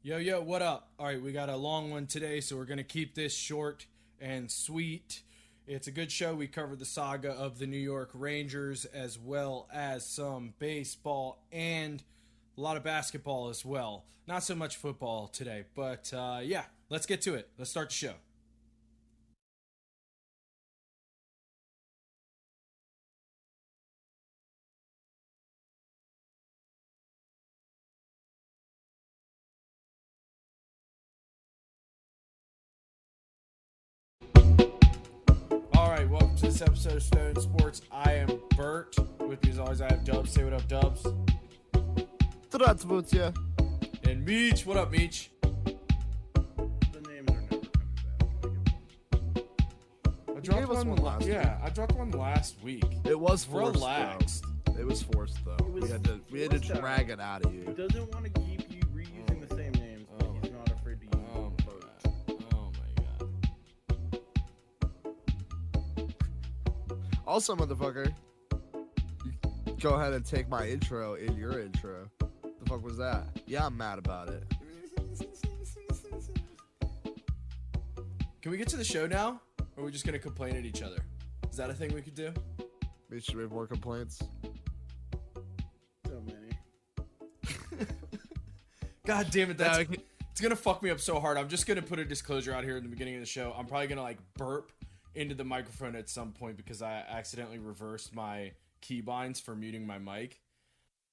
Yo, yo, what up? All right, we got a long one today, so we're going to keep this short and sweet. It's a good show. We covered the saga of the New York Rangers as well as some baseball and a lot of basketball as well. Not so much football today, but yeah, let's get to it. Let's start the show. All right, welcome to this episode of Stone Sports. I am Bert. With me as always, I have Dubs. Say what up, Dubs. Здравствуйте. And Meech. What up, Meech? The names are never coming back. I gave us one last week. I dropped one last week. It was forced. Relaxed. Though. It was forced though. was We had to forced out. drag it out of He you. doesn't want to keep you reusing the same names, but he's not afraid to use Oh them my both. god. Oh my god. Also, motherfucker, you go ahead and take my intro in your intro. The fuck was that? Yeah, I'm mad about it. Can we get to the show now? Or are we just gonna complain at each other? Is that a thing we could do? Should we have more complaints? So many. God damn it, that's Yeah, it's gonna fuck me up so hard. I'm just gonna put a disclosure out here in the beginning of the show. I'm probably gonna like burp into the microphone at some point because I accidentally reversed my keybinds for muting my mic.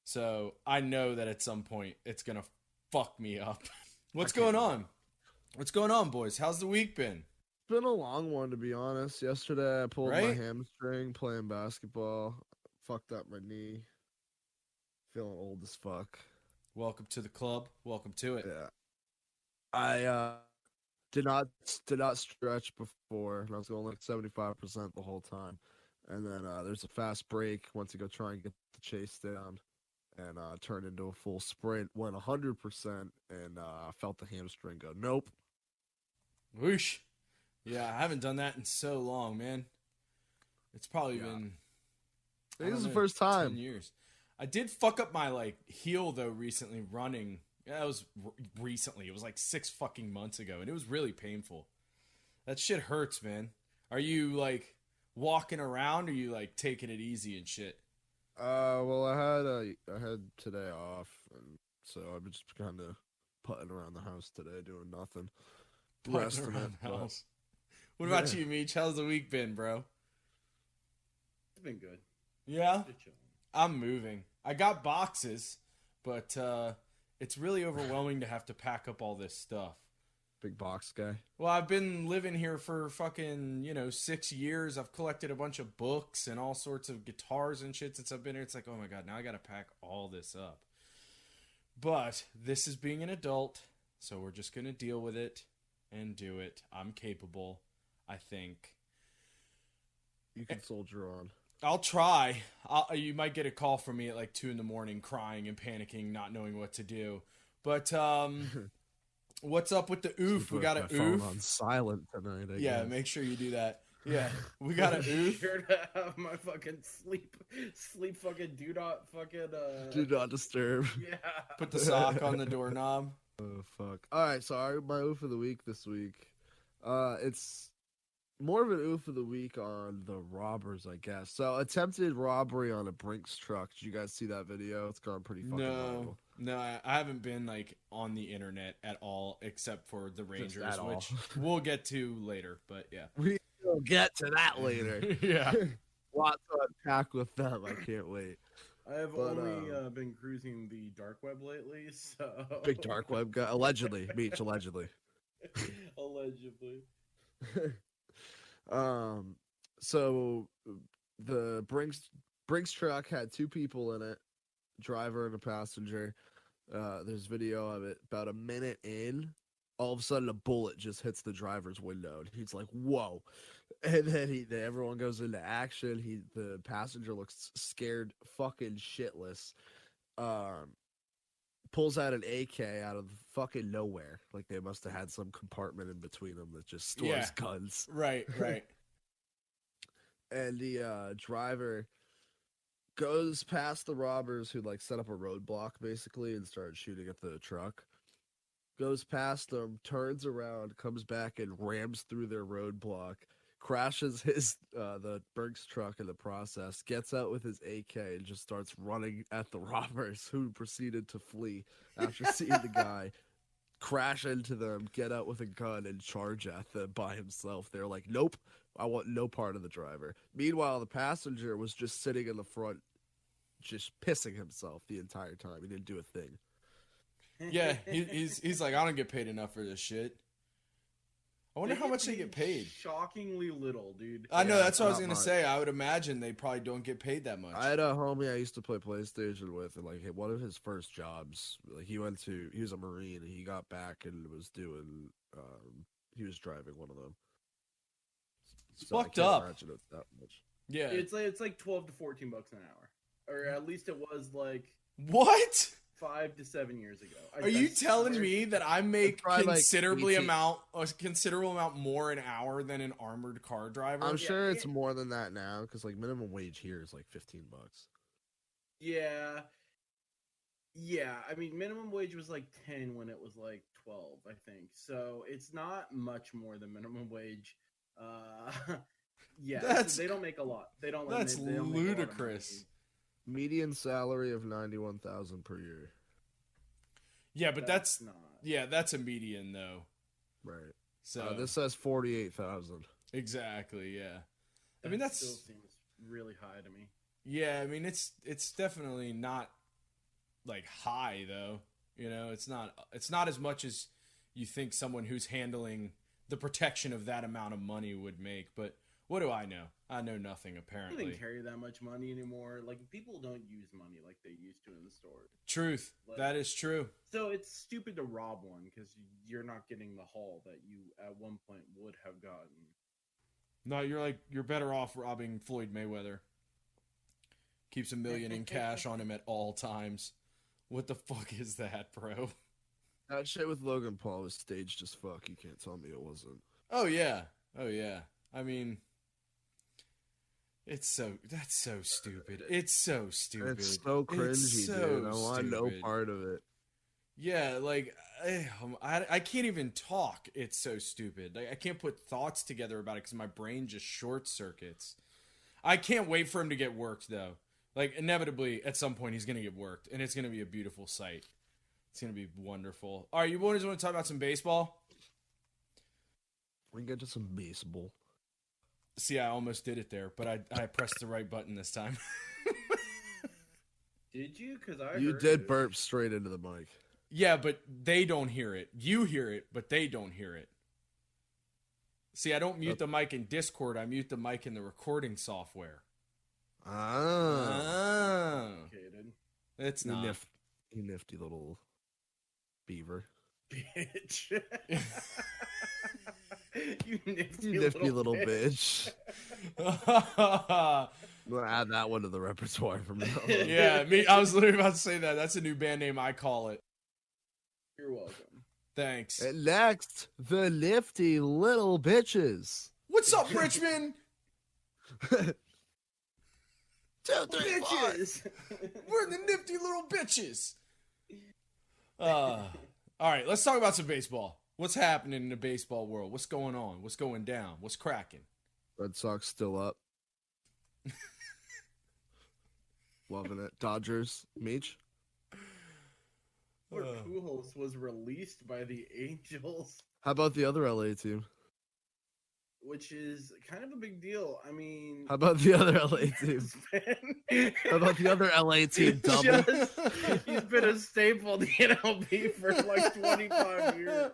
So I know that at some point it's gonna fuck me up. What's going on? What's going on, boys? How's the week been? It's been a long one, to be honest. Yesterday, I pulled my Right? hamstring playing basketball. Fucked up my knee. Feeling old as fuck. Welcome to the club. Welcome to it. Yeah. I did not stretch before, and I was going like 75% the whole time. And then there's a fast break. Went to go try and get the chase down, and turned into a full sprint. Went 100%, and felt the hamstring go. Nope. Whoosh. Yeah, I haven't done that in so long, man. It's probably Yeah. been I think this is the know, first 10 time. years. I did fuck up my like heel though recently running. Yeah, it was recently. It was like 6 fucking months ago, and it was really painful. That shit hurts, man. Are you like walking around, or are you like taking it easy and shit? Well, I had today off, and so I've been just kind of putting around the house today, doing nothing, Putting resting around it. the but- house. What about Yeah. you, Meech? How's the week been, bro? It's been good. Yeah, Just chilling. I'm moving. I got boxes, but it's really overwhelming to have to pack up all this stuff. Big box guy. Well, I've been living here for fucking, 6 years. I've collected a bunch of books and all sorts of guitars and shit since I've been here. It's like, oh my god, now I gotta pack all this up. But this is being an adult, so we're just gonna deal with it and do it. I'm capable, I think. You can soldier on. I'll try. You might get a call from me at like 2 a.m, crying and panicking, not knowing what to do. But what's up with the oof? We Put got my an phone oof. on silent tonight. I Yeah, guess. make sure you do that. Yeah, we got an oof. Sure to have my fucking sleep fucking do not fucking Do not disturb. yeah. Put the sock on the doorknob. Oh fuck. All right, so my oof of the week this week. It's more of an oof of the week on the robbers, I guess. So attempted robbery on a Brinks truck. Did you guys see that video? It's gone pretty fucking viral. No, I haven't been like on the internet at all, except for the Rangers, at all. which we'll get to later. But yeah, We will get to that later. yeah. Lots to unpack with them. I can't wait. I have But, only been cruising the dark web lately, so Big dark web guy. Allegedly. Meech, allegedly. allegedly. So the Brinks truck had 2 people in it, driver and a passenger. There's video of it. About a minute in, all of a sudden a bullet just hits the driver's window, and he's like, "Whoa!" And then everyone goes into action. The passenger looks scared, fucking shitless. Pulls out an AK out of fucking nowhere. Like they must have had some compartment in between them that just stores Yeah. guns. Right. And the driver goes past the robbers who like set up a roadblock basically and started shooting at the truck. goes past them, turns around, comes back and rams through their roadblock, crashes the Brinks truck in the process, gets out with his AK and just starts running at the robbers, who proceeded to flee after seeing the guy crash into them, get out with a gun, and charge at them by himself. They're like, nope, I want no part of the driver. Meanwhile, the passenger was just sitting in the front, just pissing himself the entire time. He didn't do a thing. Yeah, he's like, I don't get paid enough for this shit. I wonder how much they get paid. Shockingly little, dude. I know, that's what I was not gonna much. say. I would imagine they probably don't get paid that much. I had a homie I used to play PlayStation with, and like one of his first jobs, like he was a Marine, and he got back and was doing, he was driving one of them. It's So I fucked can't up. imagine it's that much. Yeah. It's like $12 to $14 an hour, or at least it was like What? 5 to 7 years ago. Are you telling me that I make probably like a 18. considerable amount more an hour than an armored car driver? I'm sure it's yeah. more than that now, because like minimum wage here is like $15. Yeah. I mean, minimum wage was like 10 when it was like 12, I think. So it's not much more than minimum wage. Yeah, they don't make a lot. They don't. That's they don't make a lot of ludicrous. money. Median salary of $91,000 per year. Yeah, but that's not. that's a median though. Right. So This says 48,000. exactly, yeah. I mean, that's still seems really high to me. yeah. I mean, it's definitely not like high though. You know, it's not as much as you think someone who's handling the protection of that amount of money would make. But what do I know? I know nothing I apparently. don't even carry that much money anymore. Like, people don't use money like they used to in the store. Truth, Like, that is true. So it's stupid to rob one because you're not getting the haul that you at one point would have gotten. No, you're better off robbing Floyd Mayweather. Keeps $1 million in cash on him at all times. What the fuck is that, bro? That shit with Logan Paul was staged as fuck. You can't tell me it wasn't. Oh yeah. I mean, that's so stupid. It's so stupid. It's so cringy, It's so dude. I want no stupid. part of it. Yeah, like I can't even talk. It's so stupid. Like I can't put thoughts together about it because my brain just short circuits. I can't wait for him to get worked though. Like inevitably at some point he's gonna get worked, and it's gonna be a beautiful sight. It's gonna be wonderful. All right, you boys want to talk about some baseball? We can get to some baseball. See, I almost did it there, but I pressed the right button this time. Did you? Because I You heard did it. burp straight into the mic. Yeah, but they don't hear it. You hear it, but they don't hear it. See, I don't mute the mic in Discord. I mute the mic in the recording software. Ah. Complicated. It's You not. you nifty little beaver. Bitch. You nifty, You nifty little bitch. bitch. I'm gonna add that one to the repertoire from now on. Yeah, I was literally about to say that. That's a new band name. I call it. You're welcome. Thanks. And next, the nifty little bitches. What's up, Richmond? 2, 3, 4. Bitches. We're the nifty little bitches. All right, let's talk about some baseball. What's happening in the baseball world? What's going on? What's going down? What's cracking? Red Sox still up. Loving it. Dodgers, Meech. Albert Pujols was released by the Angels, How about the other LA team? which is kind of a big deal. I mean, How about the other LA team? How about the other LA team? Double. He's been a staple in the MLB for like 25 years.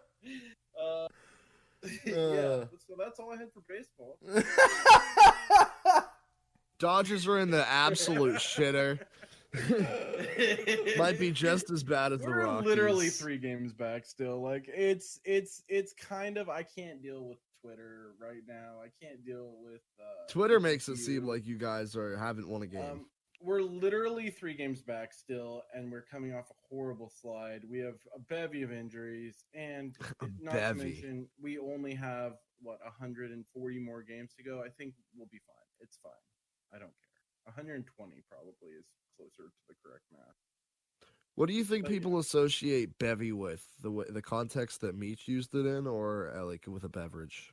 Yeah, so that's all I had for baseball. Dodgers are in the absolute shitter. Might be just as bad as the We're Rockies. literally 3 games back still. Like it's kind of, I can't deal with Twitter right now. I can't deal with Twitter makes it you. seem like you guys haven't won a game. We're literally 3 games back still, and we're coming off a horrible slide. We have a bevy of injuries, and not to mention we only have 140 more games to go. I think we'll be fine. It's fine. I don't care. 120 probably is closer to the correct math. What do you think But, yeah. people associate bevy with? The context that Meech used it in, or like with a beverage?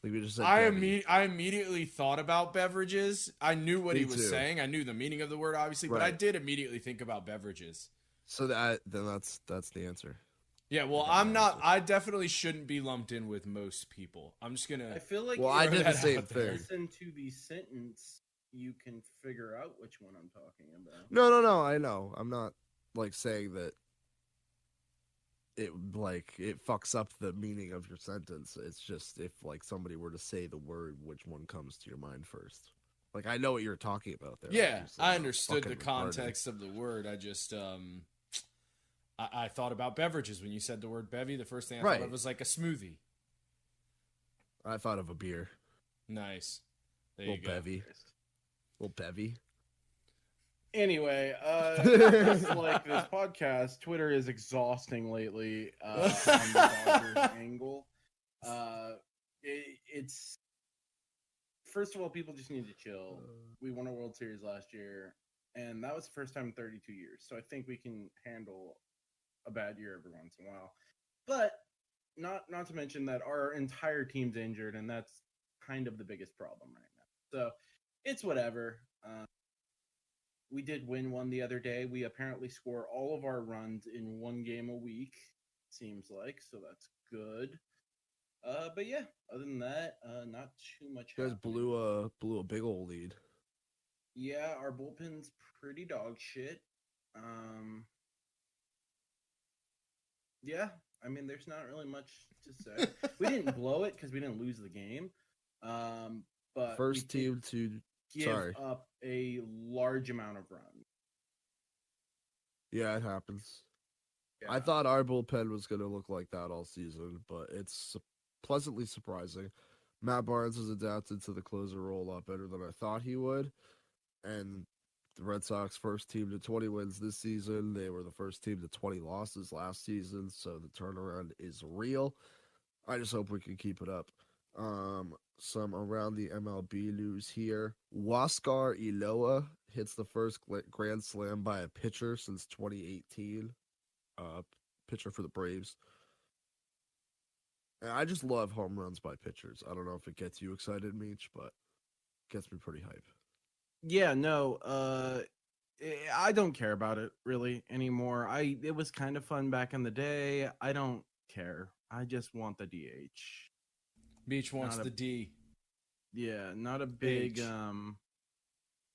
Like we just said, bevy. I immediately thought about beverages. I knew what Me he was too. saying. I knew the meaning of the word, obviously, but I Right. did immediately think about beverages. So that's the answer. Yeah, well, got I'm my not. answer. I definitely shouldn't be lumped in with most people. I'm just gonna. I feel like Well, if I throw did the that same out there. thing. listen to the sentence, you can figure out which one I'm talking about. No. I know. I'm not like saying that it fucks up the meaning of your sentence. It's just if like somebody were to say the word, which one comes to your mind first? Like I know what you're talking about there. Yeah, obviously. I I'm understood the fucking retarded. context of the word. I just I thought about beverages when you said the word bevy. The first thing I thought Right. of was like a smoothie. I thought of a beer. Nice. There Little you go. bevy. Little bevy. Anyway, just like this podcast, Twitter is exhausting lately on the Dodgers angle. It's first of all, people just need to chill. We won a World Series last year, and that was the first time in 32 years. So I think we can handle a bad year every once in a while. But not to mention that our entire team's injured, and that's kind of the biggest problem right now. So it's whatever. We did win one the other day. We apparently score all of our runs in one game a week, seems like, so that's good. But yeah, other than that, not too much. You guys happening. blew a big old lead. Yeah, our bullpen's pretty dog shit. Yeah, I mean, there's not really much to say. We didn't blow it because we didn't lose the game. But First team to give up a large amount of runs. Yeah, it happens. Yeah. I thought our bullpen was going to look like that all season, but it's pleasantly surprising. Matt Barnes has adapted to the closer role a lot better than I thought he would. And the Red Sox first team to 20 wins this season. They were the first team to 20 losses last season, so the turnaround is real. I just hope we can keep it up. Some around the MLB news here. Huascar Iloa hits the first grand slam by a pitcher since 2018. Pitcher for the Braves. And I just love home runs by pitchers. I don't know if it gets you excited, Meech, but it gets me pretty hype. Yeah, no, I don't care about it really anymore. It was kind of fun back in the day. I don't care. I just want the DH. Beach wants the D. Yeah, not a big H.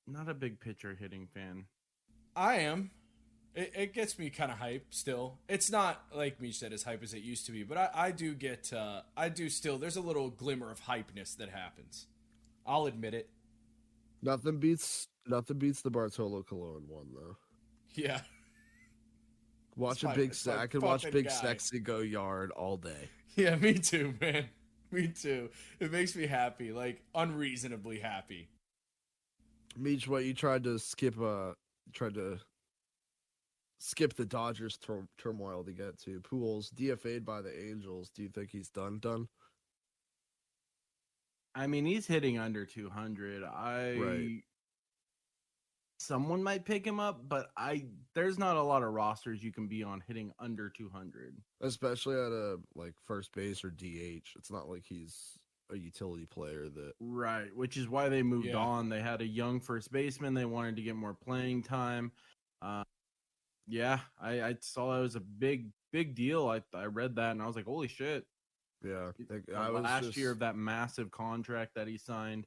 not a big pitcher hitting fan. I am. It gets me kind of hype still. It's not, like Meech said, as hype as it used to be, but I do get, I do still, there's a little glimmer of hypeness that happens. I'll admit it. Nothing beats the Bartolo Colon one, though. Yeah. Watching I could watch Big Sexy go yard all day. Yeah, me too, man. Me too. It makes me happy, like unreasonably happy. Meech, what you tried to skip the Dodgers turmoil to get to. Pujols DFA'd by the Angels. Do you think he's done? I mean, he's hitting under 200. Right. Someone might pick him up, but there's not a lot of rosters you can be on hitting under 200. Especially at a first base or DH. It's not like he's a utility player that Right, which is why they moved on. They had a young first baseman. They wanted to get more playing time. Yeah, I saw it was a big deal. I read that and I was like, holy shit. Yeah. Last year of that massive contract that he signed,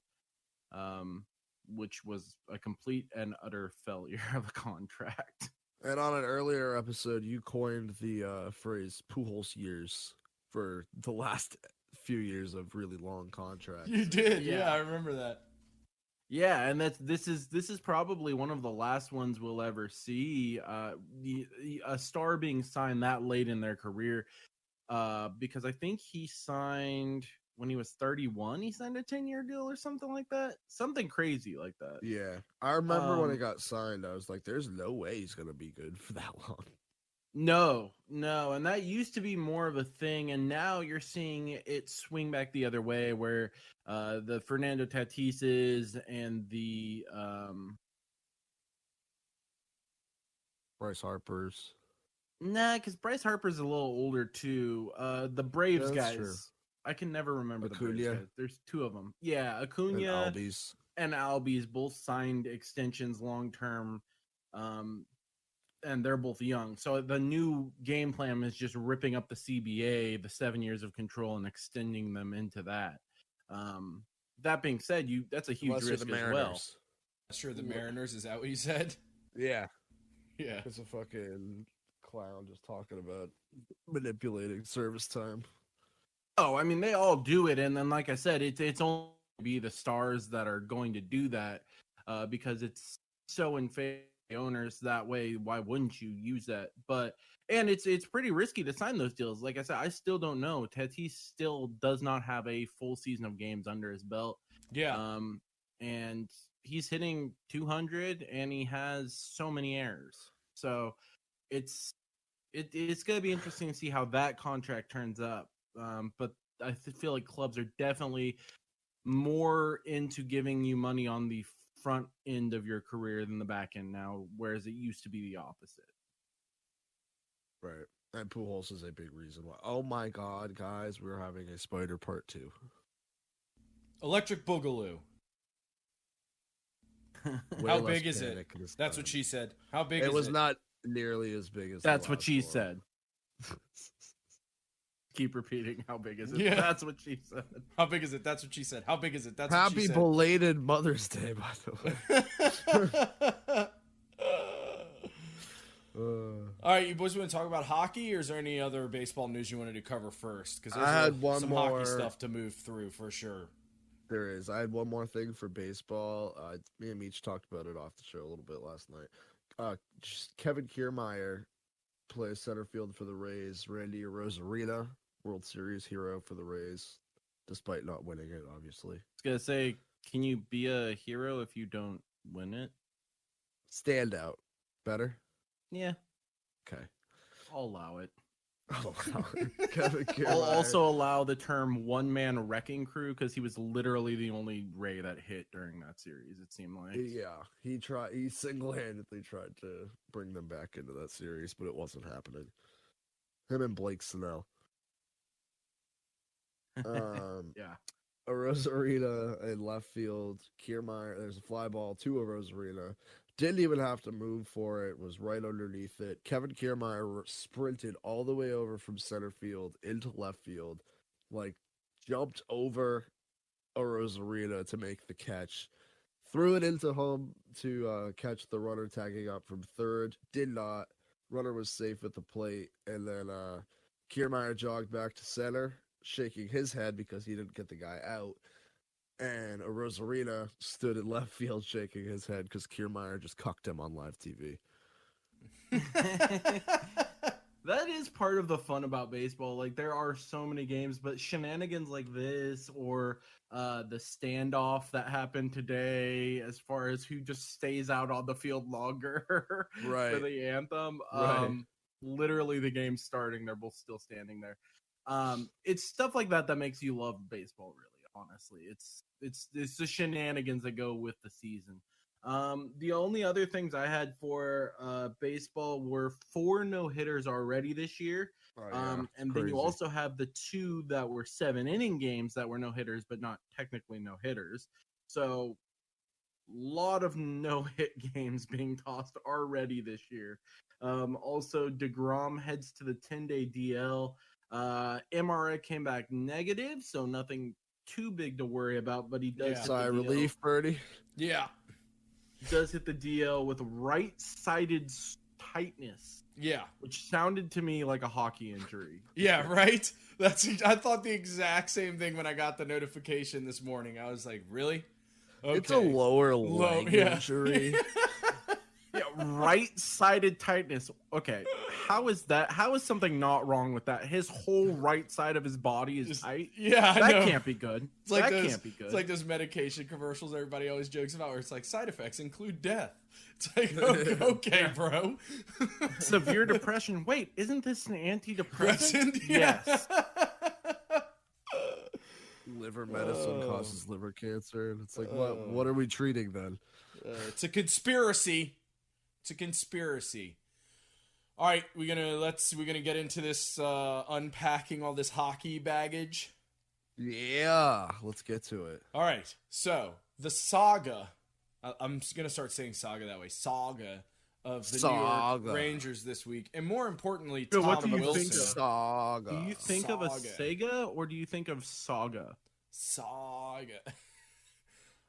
which was a complete and utter failure of a contract. And on an earlier episode, you coined the phrase Pujols years for the last few years of really long contracts. You did, yeah, I remember that. Yeah, and this is probably one of the last ones we'll ever see. A star being signed that late in their career, because I think he signed when he was 31. He signed a 10-year deal or something like that, something crazy like that. Yeah, I remember when it got signed. I was like, "There's no way he's gonna be good for that long." No, and that used to be more of a thing, and now you're seeing it swing back the other way, where the Fernando Tatises and the Bryce Harper's. Nah, because Bryce Harper's a little older too. The Braves That's guys. true. I can never remember the Braves Acuna. guys. There's two of them. Yeah, And Acuna Albies. and Albies both signed extensions long term, and they're both young. So the new game plan is just ripping up the CBA, the 7 years of control, and extending them into that. That being said, that's a huge Unless you're risk the as well. Mariners. Sure, the Mariners, is that what you said? Yeah. Yeah. It's a fucking clown just talking about manipulating service time. Oh, I mean, they all do it, and then, like I said, it's only be the stars that are going to do that, because it's so in favor of the owners that way. Why wouldn't you use that? And it's pretty risky to sign those deals. Like I said, I still don't know. Tatis still does not have a full season of games under his belt. Yeah. And he's hitting 200, and he has so many errors. So it's going to be interesting to see how that contract turns up. But I feel like clubs are definitely more into giving you money on the front end of your career than the back end now, whereas it used to be the opposite. Right. And Pujols is a big reason why. Oh my God, guys, we're having a Spider Part 2. Electric Boogaloo. Way How less big is it? panic this That's time. what she said. How big is it? It was not nearly as big as That's the what last she one. said. Keep repeating. How big is it? Yeah. That's what she said. How big is it? That's what she said. How big is it? That's what she Happy said. belated Mother's Day, by the way. All right, you boys want to talk about hockey, or is there any other baseball news you wanted to cover first? Because I had one some more hockey stuff to move through for sure. There is. I had one more thing for baseball. Me and Meech talked about it off the show a little bit last night. Kevin Kiermaier plays center field for the Rays. Randy Arozarena, World Series hero for the Rays, despite not winning it, obviously. I was gonna say, can you be a hero if you don't win it? Standout. Better? Yeah, Okay. I'll allow it. Oh, wow. Kevin Kiermaier. I'll also allow the term one-man wrecking crew because he was literally the only Ray that hit during that series, it seemed like. Yeah, he single-handedly tried to bring them back into that series, but it wasn't happening. Him and Blake Snell. Yeah. Arozarena in left field. Kiermaier, there's a fly ball to Arozarena. Didn't even have to move for it. Was right underneath it. Kevin Kiermaier sprinted all the way over from center field into left field, like jumped over Arozarena to make the catch. Threw it into home to catch the runner tagging up from third. Did not. Runner was safe at the plate. And then Kiermaier jogged back to center, shaking his head because he didn't get the guy out. And Arozarena stood in left field shaking his head because Kiermaier just cucked him on live TV. That is part of the fun about baseball. Like, there are so many games, but shenanigans like this, or the standoff that happened today, as far as who just stays out on the field longer Right. for the anthem. Right. Literally, the game's starting; they're both still standing there. It's stuff like that that makes you love baseball. Really, honestly, it's the shenanigans that go with the season. The only other things I had for baseball were 4 no-hitters already this year. Oh, yeah. And then you also have the 2 that were 7-inning games that were no-hitters, but not technically no-hitters. So a lot of no-hit games being tossed already this year. Also, DeGrom heads to the 10-day DL. MRI came back negative, so nothing too big to worry about, but he does hit Sigh the DL. relief, Birdie. Yeah. Does hit the DL with right-sided tightness. Yeah. Which sounded to me like a hockey injury. Yeah, right? I thought the exact same thing when I got the notification this morning. I was like, really? Okay. It's a lower leg injury. Yeah, right-sided tightness. Okay, how is that? How is something not wrong with that? His whole right side of his body is tight. Yeah, I that know. can't be good. It's like that can't be good. It's like those medication commercials everybody always jokes about, where it's like side effects include death. It's like, okay, bro. Severe depression. Wait, isn't this an antidepressant? Yeah. Yes. Liver medicine causes liver cancer, and it's like, what are we treating then? It's a conspiracy. It's a conspiracy. All right, we're gonna get into this unpacking all this hockey baggage. Yeah, let's get to it. All right, so the saga. I'm just gonna start saying saga that way. Saga of the New York Rangers this week, and more importantly, Tom what do you Wilson. think of? Saga. Do you think of a Sega or do you think of Saga? Saga.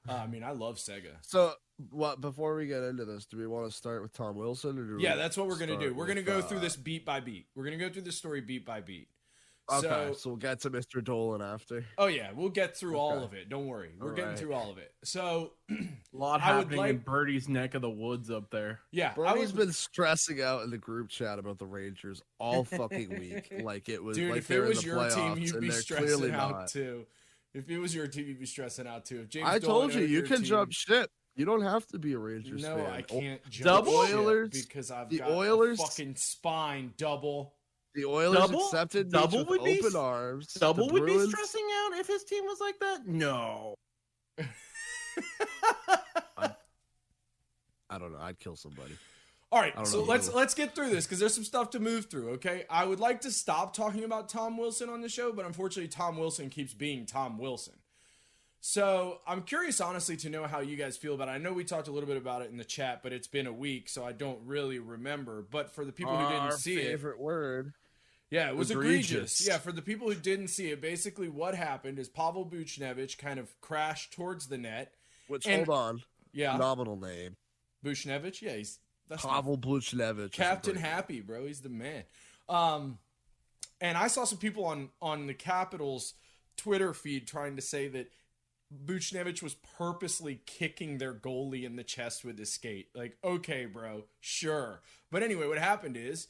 I mean, I love Sega. So, what? Before we get into this, do we want to start with Tom Wilson? Or Yeah, that's what we're gonna do. We're gonna go through this beat by beat. We're gonna go through this story beat by beat. Okay, so we'll get to Mr. Dolan after. Oh yeah, we'll get through all of it. Don't worry, we're getting through all of it. So, a lot happening in Birdie's neck of the woods up there. Yeah, Birdie's been stressing out in the group chat about the Rangers all fucking week. Like it was, dude. like If it was your playoffs, team, you'd be stressing out too. If it was your team, you'd be stressing out too. If James I told Dolan you can team, jump ship. You don't have to be a Rangers fan. No, I can't jump Oilers because I've got a fucking spine double. The Oilers accepted me with open arms. Double would be stressing out if his team was like that? No. I don't know. I'd kill somebody. All right, so let's get through this because there's some stuff to move through, okay? I would like to stop talking about Tom Wilson on the show, but unfortunately Tom Wilson keeps being Tom Wilson. So I'm curious, honestly, to know how you guys feel about it. I know we talked a little bit about it in the chat, but it's been a week, so I don't really remember. But for the people who didn't see it... favorite word. Yeah, it was egregious. Yeah, for the people who didn't see it, basically what happened is Pavel Buchnevich kind of crashed towards the net. Which, hold on. Yeah. Nominal name. Buchnevich? Yeah, that's Pavel Buchnevich. Captain Happy, bro. He's the man. And I saw some people on the Capitals Twitter feed trying to say that Buchnevich was purposely kicking their goalie in the chest with his skate. Like, okay, bro, sure. But anyway, what happened is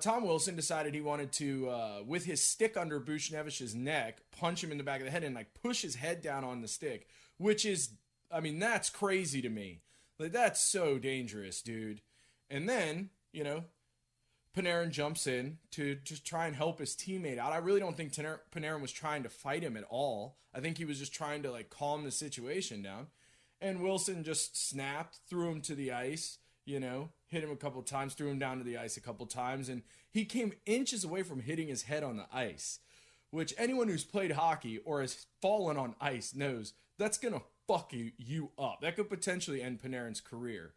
Tom Wilson decided he wanted to, with his stick under Buchnevich's neck, punch him in the back of the head and like push his head down on the stick, which is, I mean, that's crazy to me. Like, that's so dangerous, dude. And then, you know, Panarin jumps in to just try and help his teammate out. I really don't think Panarin was trying to fight him at all. I think he was just trying to like calm the situation down. And Wilson just snapped, threw him to the ice, you know, hit him a couple times, threw him down to the ice a couple times. And he came inches away from hitting his head on the ice, which anyone who's played hockey or has fallen on ice knows that's going to fuck you up. That could potentially end Panarin's career.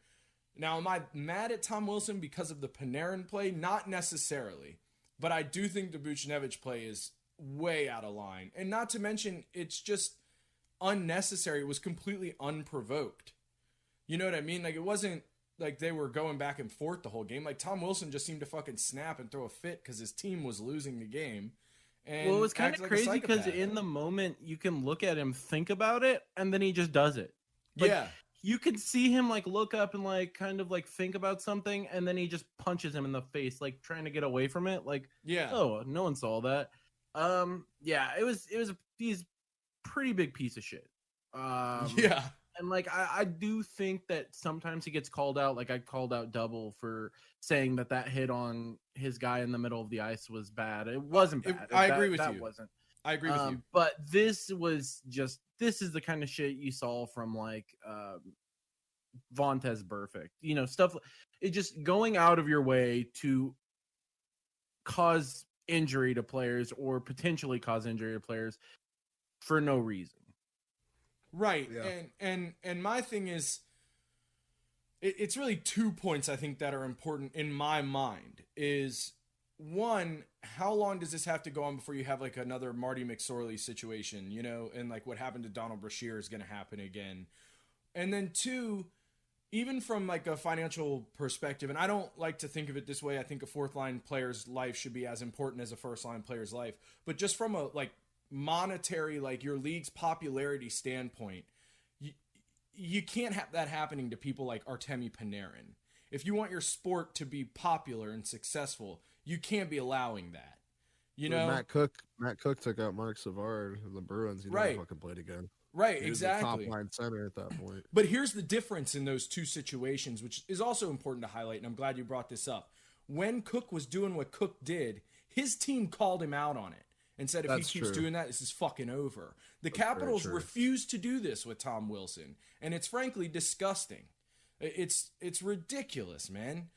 Now, am I mad at Tom Wilson because of the Panarin play? Not necessarily. But I do think the Buchnevich play is way out of line. And not to mention, it's just unnecessary. It was completely unprovoked. You know what I mean? Like, it wasn't like they were going back and forth the whole game. Like, Tom Wilson just seemed to fucking snap and throw a fit because his team was losing the game. And well, it was kind of crazy because in the moment, you can look at him, think about it, and then he just does it. Like, yeah. You can see him like look up and like kind of like think about something, and then he just punches him in the face, like trying to get away from it. Like, yeah, oh, no one saw that. Yeah, he's a pretty big piece of shit. Yeah, and like I do think that sometimes he gets called out. Like I called out Double for saying that hit on his guy in the middle of the ice was bad. It wasn't bad. I agree with you. I agree with you. But this is the kind of shit you saw from like Vontaze Burfict. You know, stuff. It just going out of your way to cause injury to players or potentially cause injury to players for no reason. Right. Yeah. And my thing is, it's really 2 points I think that are important in my mind. Is one, how long does this have to go on before you have like another Marty McSorley situation, you know, and like what happened to Donald Brashear is going to happen again. And then two, even from like a financial perspective, and I don't like to think of it this way. I think a fourth line player's life should be as important as a first line player's life, but just from a like monetary, like your league's popularity standpoint, you can't have that happening to people like Artemi Panarin. If you want your sport to be popular and successful, you can't be allowing that. You know, Matt Cook took out Mark Savard of the Bruins. He never fucking played again. Right, he exactly. Was the top line center at that point. But here's the difference in those two situations, which is also important to highlight, and I'm glad you brought this up. When Cook was doing what Cook did, his team called him out on it and said, if he keeps doing that, this is fucking over. The Capitals refused to do this with Tom Wilson, and it's frankly disgusting. It's ridiculous, man.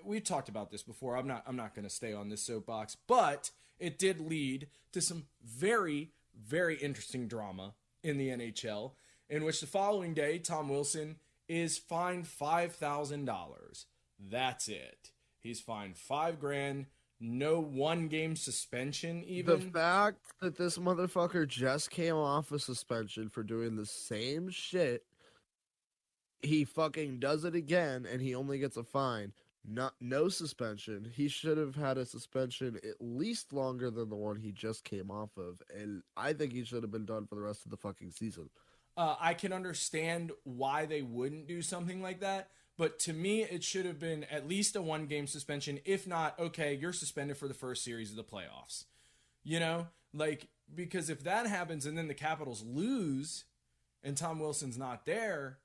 we talked about this before. I'm not going to stay on this soapbox, but it did lead to some very, very interesting drama in the NHL, in which the following day, Tom Wilson is fined $5,000. That's it. He's fined $5,000. No 1-game suspension even. The fact that this motherfucker just came off a suspension for doing the same shit, he fucking does it again and he only gets a fine. No suspension. He should have had a suspension at least longer than the one he just came off of, and I think he should have been done for the rest of the fucking season. I can understand why they wouldn't do something like that, but to me, it should have been at least a 1-game suspension. If not, okay, you're suspended for the first series of the playoffs. You know, like, because if that happens and then the Capitals lose and Tom Wilson's not there,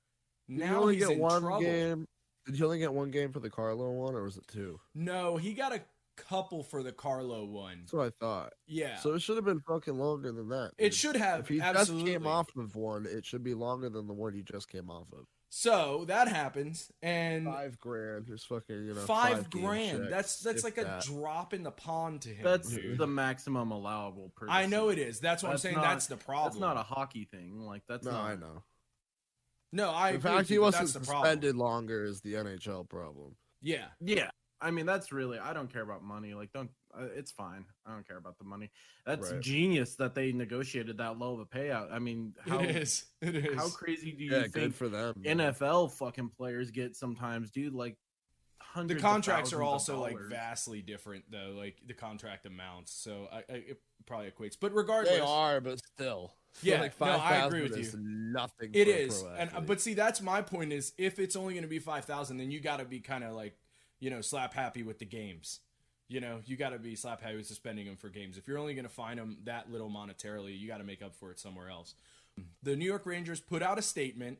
now he's in trouble. Did you only get 1 game for the Carlo one, or was it 2? No, he got a couple for the Carlo one. That's what I thought. Yeah. So it should have been fucking longer than that. It should have. If he absolutely. just came off of one, it should be longer than the one he just came off of. So that happens, and $5,000 is fucking, $5,000. That's like a drop in the pond to him. That's dude. the maximum allowable per I know it is. That's what I'm saying. That's the problem. That's not a hockey thing. Like that's not. I know. No, I agree. The fact he wasn't suspended longer is the NHL problem. Yeah. Yeah. I mean, that's really, I don't care about money. Like, it's fine. I don't care about the money. That's genius that they negotiated that low of a payout. I mean, it is. How crazy do you think good for them, NFL fucking players get sometimes, dude? Like, hundreds the contracts of are also like vastly different, though, like the contract amounts. So it probably equates. But regardless, they are, but still. Yeah, like no, I agree with you. Nothing. It is, but see, that's my point. Is if it's only going to be 5,000, then you got to be kind of like, slap happy with the games. You got to be slap happy with suspending them for games. If you're only going to fine them that little monetarily, you got to make up for it somewhere else. The New York Rangers put out a statement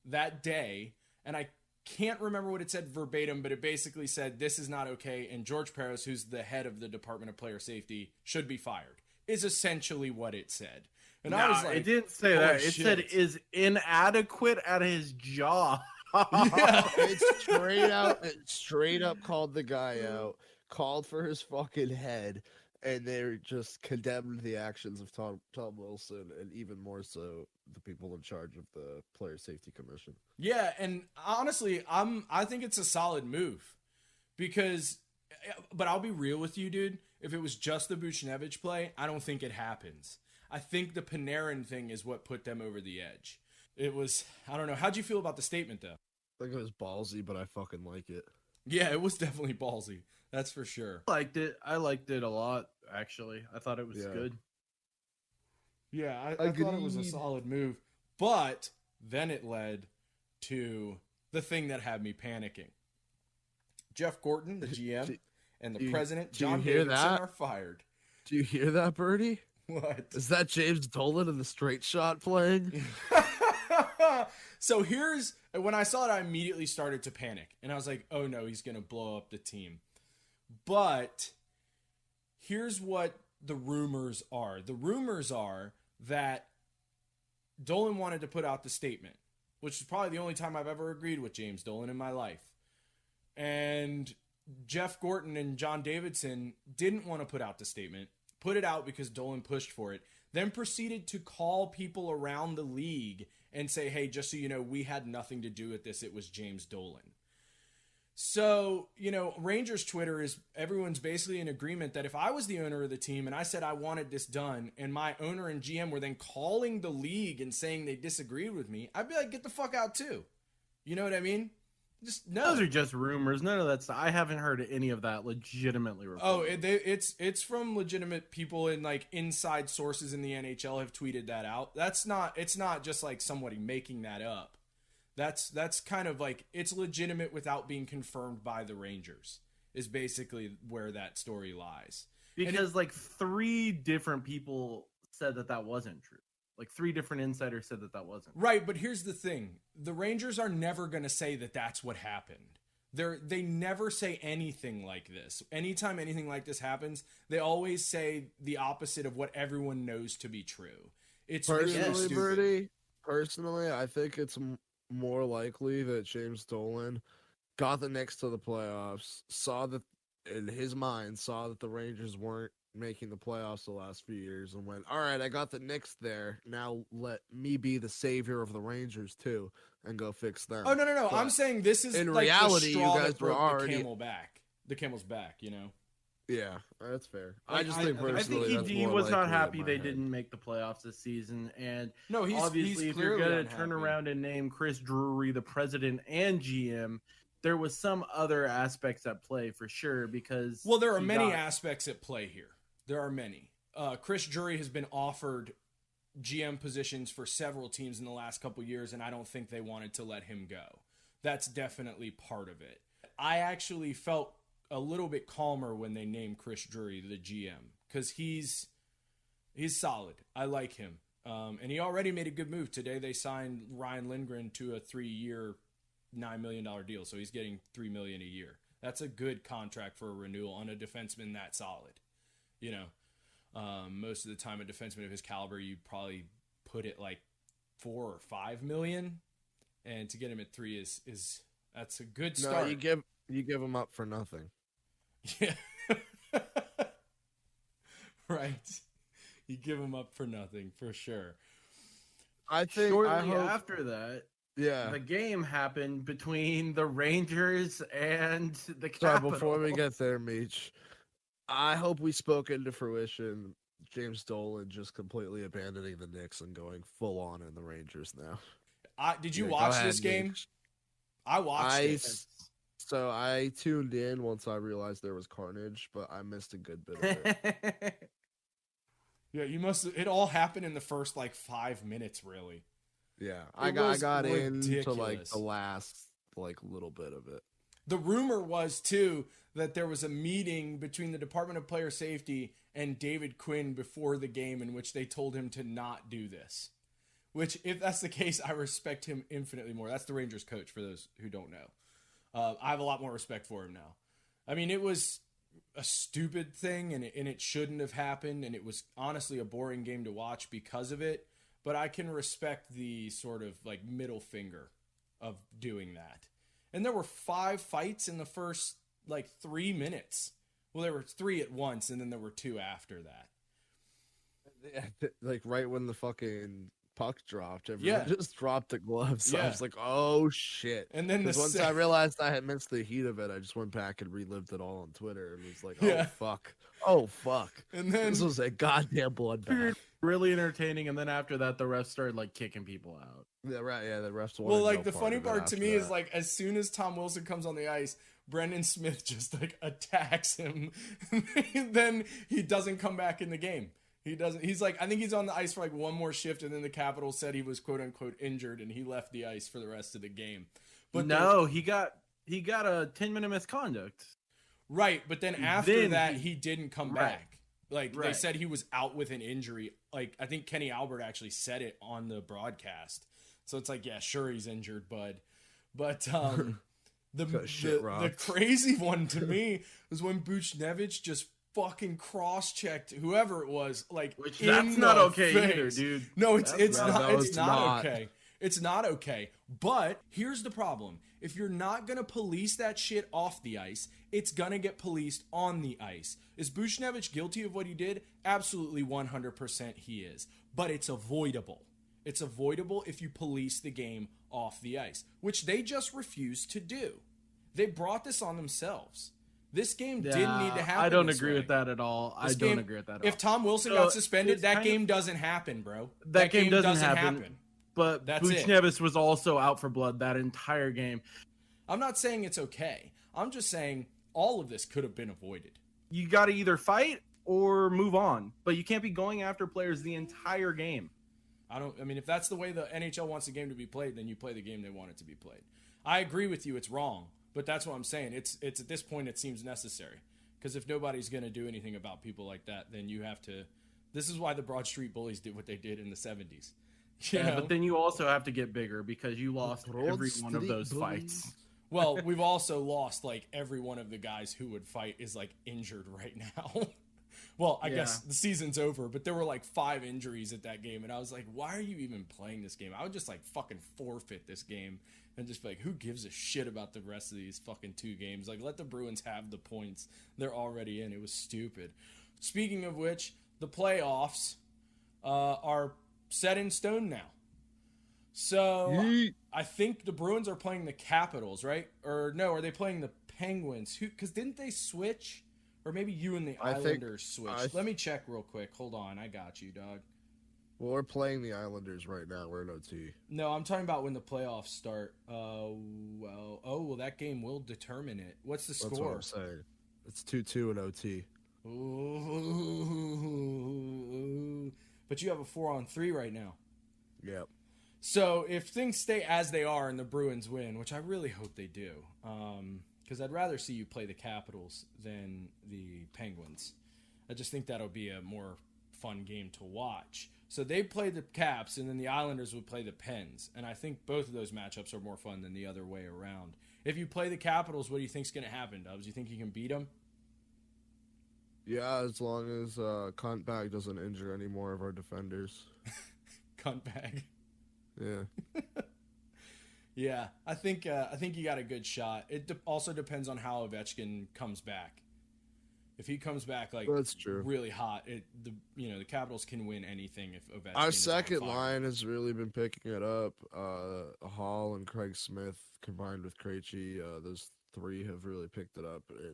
that day, and I can't remember what it said verbatim, but it basically said this is not okay, and George Peros, who's the head of the Department of Player Safety, should be fired. Is essentially what it said. And I was like, it didn't say that. It said is inadequate at his job. Yeah. It straight up called the guy out, called for his fucking head, and they just condemned the actions of Tom Wilson, and even more so the people in charge of the Player Safety Commission. Yeah, and honestly, I think it's a solid move because, but I'll be real with you, dude. If it was just the Buchnevich play, I don't think it happens. I think the Panarin thing is what put them over the edge. It was, I don't know. How'd you feel about the statement, though? I think it was ballsy, but I fucking like it. Yeah, it was definitely ballsy. That's for sure. I liked it a lot, actually. I thought it was good. Yeah, I thought it was a solid move. But then it led to the thing that had me panicking. Jeff Gorton, the GM, and the president, John Davidson, are fired. Do you hear that, Birdie? What? Is that James Dolan in the straight shot playing? So here's, when I saw it, I immediately started to panic. And I was like, oh no, he's going to blow up the team. But here's what the rumors are. The rumors are that Dolan wanted to put out the statement, which is probably the only time I've ever agreed with James Dolan in my life. And Jeff Gorton and John Davidson didn't want to put out the statement, put it out because Dolan pushed for it, then proceeded to call people around the league and say, hey, just so you know, we had nothing to do with this. It was James Dolan. So, Rangers Twitter is, everyone's basically in agreement that if I was the owner of the team and I said I wanted this done and my owner and GM were then calling the league and saying they disagreed with me, I'd be like, get the fuck out too. You know what I mean? Just no. Those are just rumors. None of that stuff. I haven't heard any of that legitimately reported. It's from legitimate people, and like inside sources in the NHL have tweeted that out. It's not just like somebody making that up. That's kind of like, it's legitimate without being confirmed by the Rangers, is basically where that story lies. Because like 3 different people said that wasn't true. Like 3 different insiders said that wasn't. Right, but here's the thing. The Rangers are never going to say that that's what happened. They never say anything like this. Anytime anything like this happens, they always say the opposite of what everyone knows to be true. It's personally, really stupid. Birdie, personally, I think it's more likely that James Dolan got the Knicks to the playoffs, saw that in his mind, saw that the Rangers weren't making the playoffs the last few years, and went, all right, I got the Knicks there. Now let me be the savior of the Rangers too and go fix them. Oh, no. But I'm saying this is in like reality, the straw you guys that were broke already the camel's back, you know? Yeah, that's fair. Like, I just think I personally, think that's ED more was not likely in happy my they head. didn't make the playoffs this season, and No, he's obviously, if you're clearly gonna unhappy. turn around and name Chris Drury the president and GM, there was some other aspects at play for sure. Because Well, there are many aspects at play here. There are many. Chris Drury has been offered GM positions for several teams in the last couple years, and I don't think they wanted to let him go. That's definitely part of it. I actually felt a little bit calmer when they named Chris Drury the GM because he's solid. I like him, and he already made a good move today. They signed Ryan Lindgren to a 3-year, $9 million deal, so he's getting $3 million a year. That's a good contract for a renewal on a defenseman that solid. You know, most of the time a defenseman of his caliber, you probably put it like $4 or $5 million, and to get him at 3 is that's a good start. No, you give him up for nothing. Yeah. Right. You give him up for nothing, for sure. I think shortly after that, yeah. the game happened between the Rangers and the Sorry, Capitals. before we get there, Meech, I hope we spoke into fruition James Dolan just completely abandoning the Knicks and going full on in the Rangers now. Did you Yeah, watch this game? Meech. I watched it. So I tuned in once I realized there was carnage, but I missed a good bit of it. Yeah, it all happened in the first like 5 minutes, really. Yeah, I got into like the last like little bit of it. The rumor was too that there was a meeting between the Department of Player Safety and David Quinn before the game in which they told him to not do this. Which, if that's the case, I respect him infinitely more. That's the Rangers coach, for those who don't know. I have a lot more respect for him now. I mean, it was a stupid thing, and it shouldn't have happened, and it was honestly a boring game to watch because of it. But I can respect the sort of like middle finger of doing that. And there were 5 fights in the first like 3 minutes. Well, there were 3 at once, and then there were 2 after that. Like right when the fucking puck dropped, everyone just dropped the gloves. So I was like, oh shit. And then once I realized I had missed the heat of it, I just went back and relived it all on Twitter and was like, oh fuck. And then this was a goddamn bloodbath. Really entertaining, and then after that the refs started like kicking people out. Yeah, right. Yeah, the refs. Well, like the funny part to me is like as soon as Tom Wilson comes on the ice, Brendan Smith just like attacks him. Then he doesn't come back in the game. He doesn't. He's like, I think he's on the ice for like one more shift, and then the Capitals said he was quote unquote injured, and he left the ice for the rest of the game. But no, he got a 10-minute misconduct. Right, but then after that, he didn't come back. Like they said he was out with an injury. Like I think Kenny Albert actually said it on the broadcast. So it's like, yeah, sure he's injured, bud. But the crazy one to me was when Buchnevich just fucking cross-checked whoever it was, like that's not okay either, dude. No, it's not okay. It's not okay. But here's the problem. If you're not going to police that shit off the ice, it's going to get policed on the ice. Is Buchnevich guilty of what he did? Absolutely 100% he is. But it's avoidable. It's avoidable if you police the game off the ice, which they just refused to do. They brought this on themselves. This game didn't need to happen. I don't agree with that at all. I don't agree with that at all. If Tom Wilson got suspended, that game doesn't happen, bro. That game doesn't happen. But Buchnevich was also out for blood that entire game. I'm not saying it's okay. I'm just saying all of this could have been avoided. You got to either fight or move on, but you can't be going after players the entire game. I mean, if that's the way the NHL wants the game to be played, then you play the game they want it to be played. I agree with you. It's wrong, but that's what I'm saying. It's at this point, it seems necessary, because if nobody's going to do anything about people like that, then you have to. This is why the Broad Street Bullies did what they did in the 70s. But then you also have to get bigger because you lost every one of those fights. Well, we've also lost like every one of the guys who would fight is like injured right now. Well, I guess the season's over, but there were like 5 injuries at that game, and I was like, why are you even playing this game? I would just like fucking forfeit this game and just be like, who gives a shit about the rest of these fucking 2 games? Like, let the Bruins have the points. They're already in. It was stupid. Speaking of which, the playoffs are set in stone now. So Yeet. I think the Bruins are playing the Capitals, right? Or no, are they playing the Penguins? Who? Because didn't they switch? Or maybe you and the Islanders switched. Let me check real quick. Hold on. I got you, dog. Well, we're playing the Islanders right now. We're in OT. No, I'm talking about when the playoffs start. Well, that game will determine it. What's the score? That's what I'm saying. It's 2-2 in OT. Ooh. But you have a 4-on-3 right now. Yep. So if things stay as they are and the Bruins win, which I really hope they do, because I'd rather see you play the Capitals than the Penguins. I just think that'll be a more fun game to watch. So they play the Caps, and then the Islanders would play the Pens. And I think both of those matchups are more fun than the other way around. If you play the Capitals, what do you think's going to happen, Dubs? You think you can beat them? Yeah, as long as Cuntbag doesn't injure any more of our defenders. Cuntbag. Yeah. Yeah, I think you got a good shot. It also depends on how Ovechkin comes back. If he comes back like That's true. really hot, the Capitals can win anything if Ovechkin. Our is second on fire. line has really been picking it up. Hall and Craig Smith combined with Krejci, those 3 have really picked it up and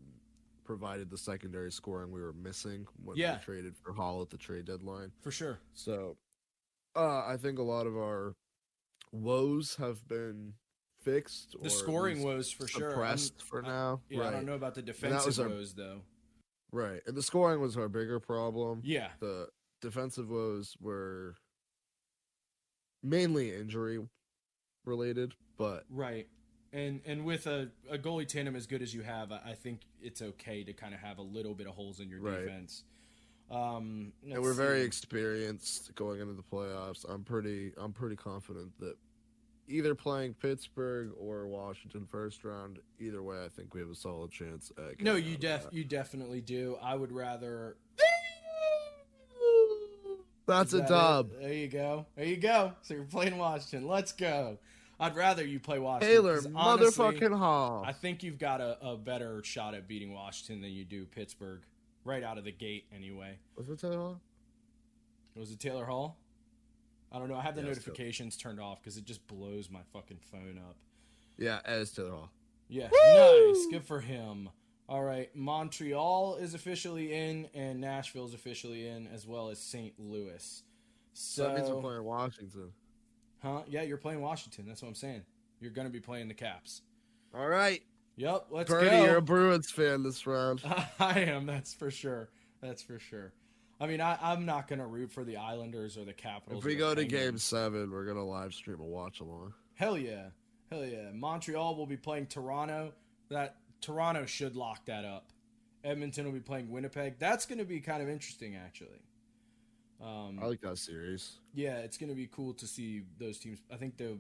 provided the secondary scoring we were missing when we traded for Hall at the trade deadline. For sure. So, I think a lot of our woes have been fixed. The scoring woes for sure. Suppressed for now. Yeah, right. I don't know about the defensive woes though. Right, and the scoring was our bigger problem. Yeah. The defensive woes were mainly injury related, but right. And with a goalie tandem as good as you have, I think it's okay to kind of have a little bit of holes in your defense. And we're very experienced going into the playoffs. I'm pretty confident that either playing Pittsburgh or Washington first round, either way, I think we have a solid chance. No, you definitely do. I would rather. That's a dub. There you go. So you're playing Washington. Let's go. I'd rather you play Washington. Taylor motherfucking Hall. I think you've got a better shot at beating Washington than you do Pittsburgh, right out of the gate anyway. Was it Taylor Hall? Was it Taylor Hall? I don't know. I have the notifications turned off because it just blows my fucking phone up. Yeah, as Taylor Hall. Yeah, woo! Nice. Good for him. All right, Montreal is officially in, and Nashville is officially in, as well as St. Louis. So that means we're playing Washington. Huh? Yeah, you're playing Washington. That's what I'm saying. You're going to be playing the Caps. All right. Yep, let's Bernie, go. you're a Bruins fan this round. I am, that's for sure. I mean, I'm not going to root for the Islanders or the Capitals. If we go to Game 7, we're going to live stream a watch-along. Hell yeah. Montreal will be playing Toronto. Toronto should lock that up. Edmonton will be playing Winnipeg. That's going to be kind of interesting, actually. I like that series. Yeah, it's going to be cool to see those teams. I think they'll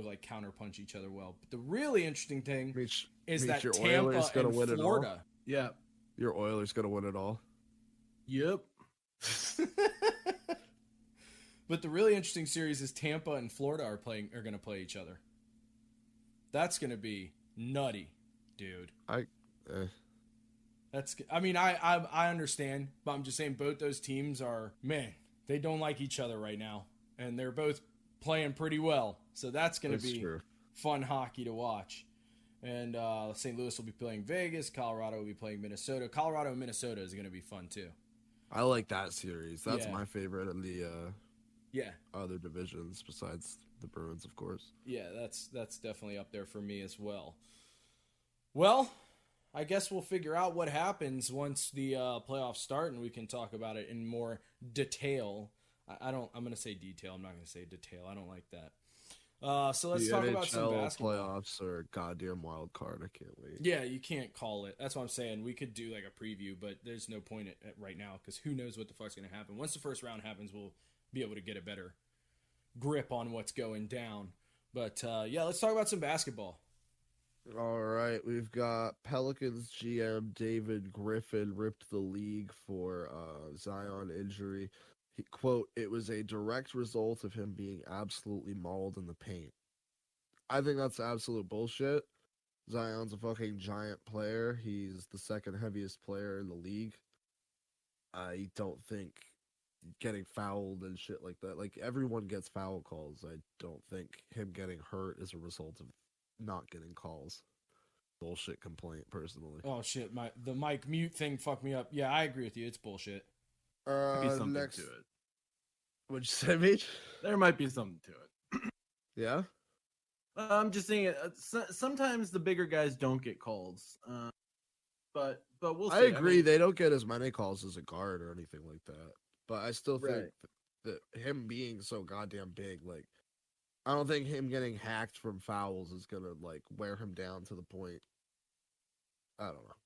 like counterpunch each other well. But the really interesting thing is that Tampa and Florida. Yeah. Your Oilers going to win it all. Yep. But the really interesting series is Tampa and Florida are going to play each other. That's going to be nutty, dude. I understand, but I'm just saying both those teams they don't like each other right now, and they're both playing pretty well. So that's going to be fun hockey to watch. And St. Louis will be playing Vegas. Colorado will be playing Minnesota. Colorado and Minnesota is going to be fun too. I like that series. That's my favorite in the other divisions besides the Bruins, of course. Yeah, that's definitely up there for me as well. Well, I guess we'll figure out what happens once the playoffs start, and we can talk about it in more detail. I'm going to say detail. I'm not going to say detail. I don't like that. So let's talk about some basketball. Playoffs are a goddamn wild card. I can't wait. Yeah, you can't call it. That's what I'm saying. We could do like a preview, but there's no point at right now because who knows what the fuck's going to happen. Once the first round happens, we'll be able to get a better grip on what's going down. But let's talk about some basketball. All right, we've got Pelicans GM David Griffin ripped the league for Zion injury. He, quote, "It was a direct result of him being absolutely mauled in the paint." I think that's absolute bullshit. Zion's a fucking giant player. He's the second heaviest player in the league. I don't think getting fouled and shit like that. Like, everyone gets foul calls. I don't think him getting hurt is a result of not getting calls. Bullshit complaint, personally. Oh shit, the mic mute thing fucked me up. Yeah, I agree with you. It's bullshit. Be something Next, to it. what'd you say, Meech? There might be something to it. Yeah? I'm just saying, sometimes the bigger guys don't get calls. But we'll see. I agree. They don't get as many calls as a guard or anything like that. But I still think Right. that him being so goddamn big, like, I don't think him getting hacked from fouls is gonna like wear him down to the point. I don't know.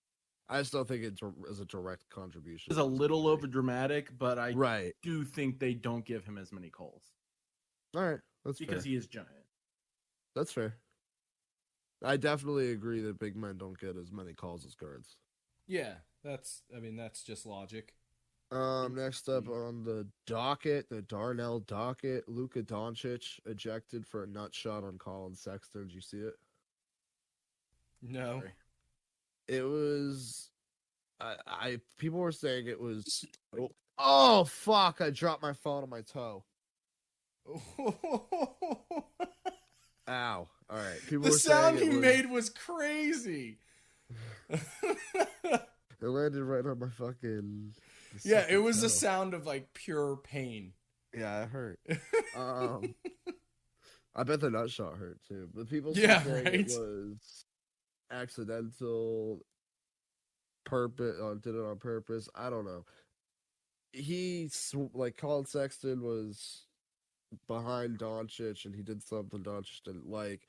I just don't think it is a direct contribution. It's a little over dramatic, but I right. do think they don't give him as many calls. All right, that's because fair. he is giant. That's fair. I definitely agree that big men don't get as many calls as guards. Yeah, that's just logic. Next up on the docket, the Darnell docket, Luka Doncic ejected for a nut shot on Colin Sexton. Did you see it? No. Sorry. It was, people were saying it was. Oh fuck! I dropped my phone on my toe. Ow! All right. People The were sound saying he made was crazy. It landed right on my fucking. Yeah, it was toe. a sound of like pure pain. Yeah, it hurt. I bet the nut shot hurt too. But people Yeah, saying right? it was accidental, purpose, did it on purpose. I don't know. Like Colin Sexton was behind Doncic, and he did something Doncic didn't like,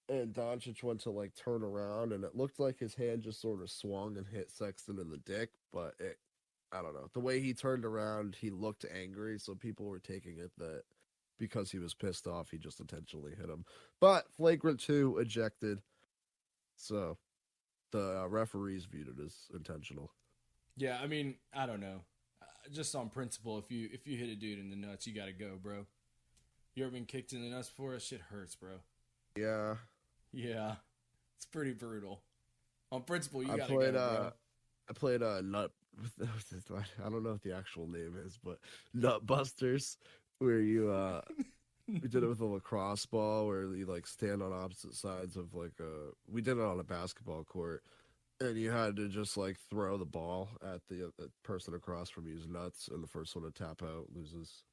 and Doncic went to like turn around, and it looked like his hand just sort of swung and hit Sexton in the dick, but I don't know. The way he turned around, he looked angry, so people were taking it that because he was pissed off, he just intentionally hit him. But flagrant 2 ejected, so the referees viewed it as intentional. Yeah, I mean, I don't know. Just on principle, if you hit a dude in the nuts, you gotta go, bro. You ever been kicked in the nuts before? That shit hurts, bro. Yeah. Yeah, it's pretty brutal. On principle, you gotta go, bro. I played Nut. I don't know what the actual name is, but Nut Busters, where you we did it with a lacrosse ball, where you like stand on opposite sides of like we did it on a basketball court, and you had to just like throw the ball at the person across from you's nuts, and the first one to tap out loses.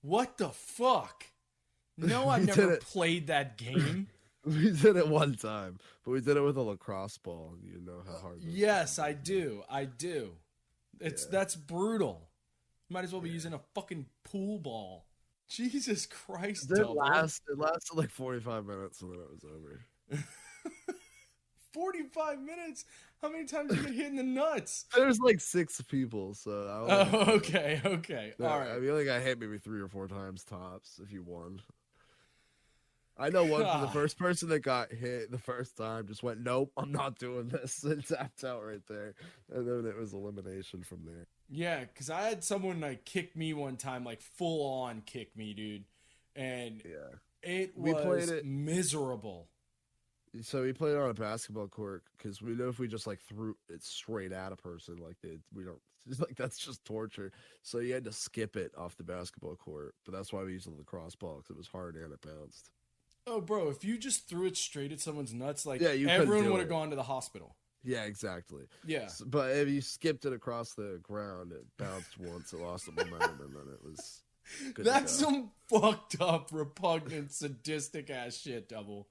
What the fuck? No, I've never played that game. We did it one time, but we did it with a lacrosse ball. You know how hard. Yes, I do. That's brutal. Might as well be using a fucking pool ball. Jesus Christ! It lasted like 45 minutes, and then it was over. 45 minutes? How many times did you get hit in the nuts? There's like 6 people, so. Okay. All right. I feel like I hit maybe 3 or 4 times tops if you won. I know one for the first person that got hit the first time just went, nope, I'm not doing this, and tapped out right there. And then it was elimination from there. Yeah, because I had someone like kick me one time, like full on kick me, dude. And it was miserable. So we played on a basketball court because we know if we just like threw it straight at a person, like we don't, like that's just torture. So you had to skip it off the basketball court, but that's why we used the lacrosse ball because it was hard and it bounced. Oh, bro, if you just threw it straight at someone's nuts, like everyone would have gone to the hospital. Yeah, exactly. Yeah. But if you skipped it across the ground, it bounced once, it lost the momentum, and then it was good. That's some fucked up, repugnant, sadistic ass shit, Double.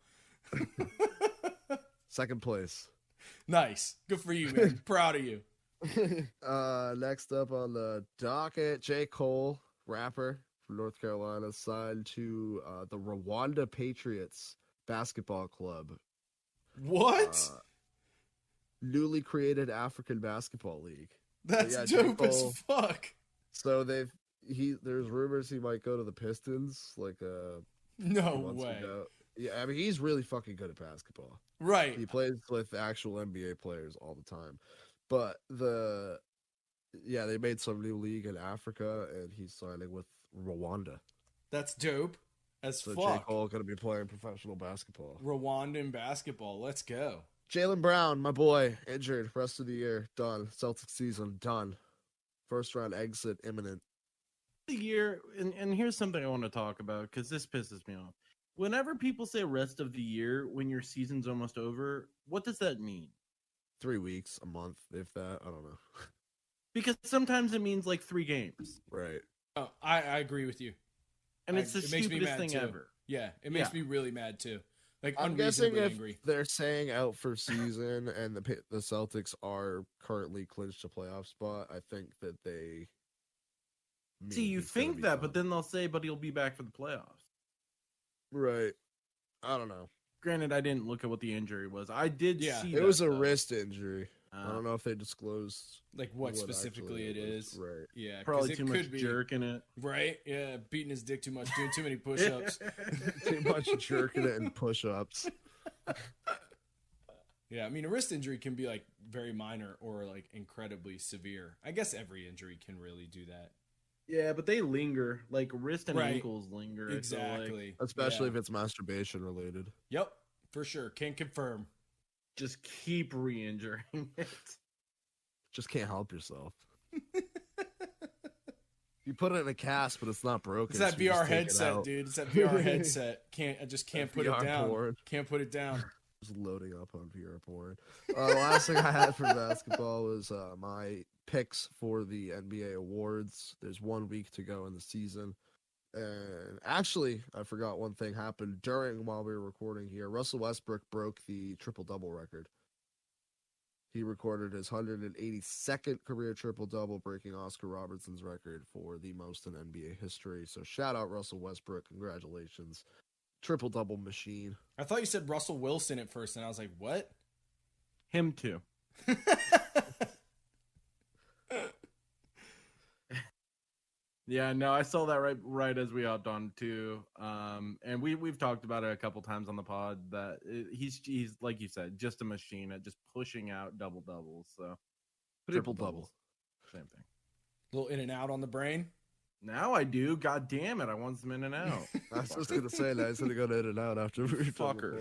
Second place. Nice. Good for you, man. Proud of you. Next up on the docket, J. Cole, rapper from North Carolina, signed to the Rwanda Patriots basketball club. What? Newly created African basketball league. That's dope as fuck. So there's rumors he might go to the Pistons. No way. Yeah, I mean he's really fucking good at basketball. Right. He plays with actual NBA players all the time. But they made some new league in Africa, and he's signing with Rwanda. That's dope. as So J. fuck. Cole going to be playing professional basketball. Rwandan basketball. Let's go. Jaylen Brown, my boy, injured. Rest of the year, done. Celtics season, done. First round exit imminent. The year, and here's something I want to talk about because this pisses me off. Whenever people say rest of the year when your season's almost over, what does that mean? 3 weeks, a month, if that. I don't know. Because sometimes it means like 3 games. Right. Oh, I agree with you. And it's the it makes me stupidest mad thing too. ever. Yeah, it makes me really mad too. Like I'm guessing unreasonably if angry. they're saying out for season and the Celtics are currently clinched a playoff spot, I think that they. See, you think that, but then they'll say, but he'll be back for the playoffs. Right. I don't know. Granted, I didn't look at what the injury was. I did see it was a though. wrist injury. I don't know if they disclosed like what specifically it is. Right. Yeah, probably too much jerk in it. Right. Yeah, beating his dick too much, doing too many push-ups. Too much jerking it and push-ups. Yeah, I mean a wrist injury can be like very minor or like incredibly severe. I guess every injury can really do that. Yeah, but they linger. Like wrist and ankles linger. Exactly. Especially if it's masturbation related. Yep, for sure. Can confirm. Just keep re-injuring it. Just can't help yourself. You put it in a cast, but it's not broken. It's that so VR headset, dude. It's that VR headset. I just can't put it down. Porn. Can't put it down. Just loading up on VR porn. The last thing I had for basketball was my picks for the NBA awards. There's 1 week to go in the season. And actually, I forgot one thing happened while we were recording here. Russell Westbrook broke the triple-double record. He recorded his 182nd career triple-double, breaking Oscar Robertson's record for the most in NBA history. So shout out Russell Westbrook. Congratulations. Triple-double machine. I thought you said Russell Wilson at first, and I was like, what? Him too. Yeah, no, I saw that right as we hopped on too. And we've talked about it a couple times on the pod that he's like you said, just a machine at just pushing out double doubles. So Triple double, same thing. A little in and out on the brain. Now I do. God damn it! I want some in and out. I was just gonna say that. I was gonna go in and out after we fucker.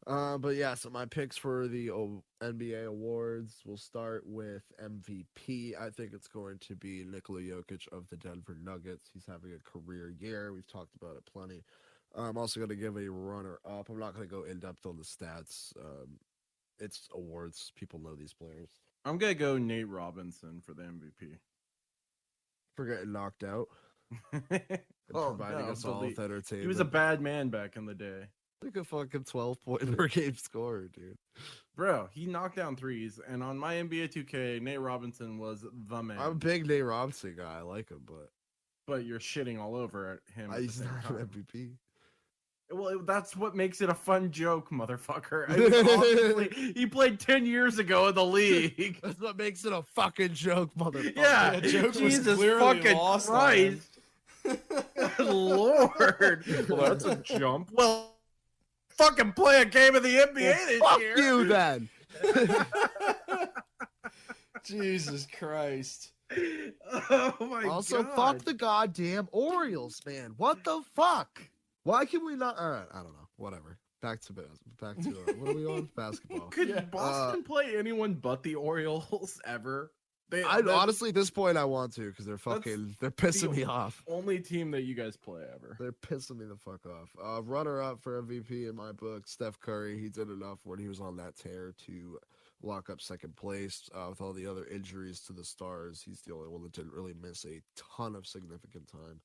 But yeah, so my picks for the NBA awards, we'll start with MVP. I think it's going to be Nikola Jokic of the Denver Nuggets. He's having a career year. We've talked about it plenty. I'm also going to give a runner-up. I'm not going to go in-depth on the stats. It's awards. People know these players. I'm going to go Nate Robinson for the MVP. For getting knocked out. Providing us all with entertainment. He was a bad man back in the day. Like a fucking 12-point per game scorer, dude. Bro, he knocked down threes, and on my NBA 2K, Nate Robinson was the man. I'm a big Nate Robinson guy. I like him, but you're shitting all over him. He's not an MVP. Well, that's what makes it a fun joke, motherfucker. I mean, honestly, he played 10 years ago in the league. That's what makes it a fucking joke, motherfucker. Yeah, joke Jesus was clearly fucking lost Christ. Lord. Well, that's a jump. Well, fucking play a game of the NBA this fuck year. You then. Jesus Christ. Oh my god. Also, fuck the goddamn Orioles, man. What the fuck? Why can we not? All right, I don't know. Whatever. Back to what are we on? Basketball. Could Boston play anyone but the Orioles ever? Honestly, at this point, I want to because they're pissing me off. Only team that you guys play ever. They're pissing me the fuck off. Runner up for MVP in my book, Steph Curry. He did enough when he was on that tear to lock up second place. With all the other injuries to the stars, he's the only one that didn't really miss a ton of significant time.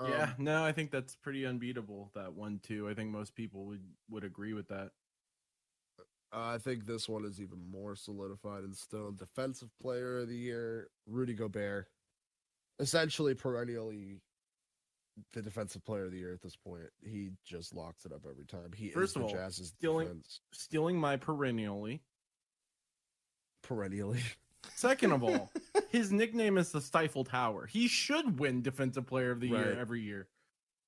Yeah, no, I think that's pretty unbeatable. That 1-2. I think most people would agree with that. I think this one is even more solidified and still defensive player of the year, Rudy Gobert. Essentially, perennially, the defensive player of the year at this point. He just locks it up every time. First of all, Jazz's stealing my perennially. Perennially. Second of all, his nickname is the Stifle Tower. He should win Defensive Player of the Year every year.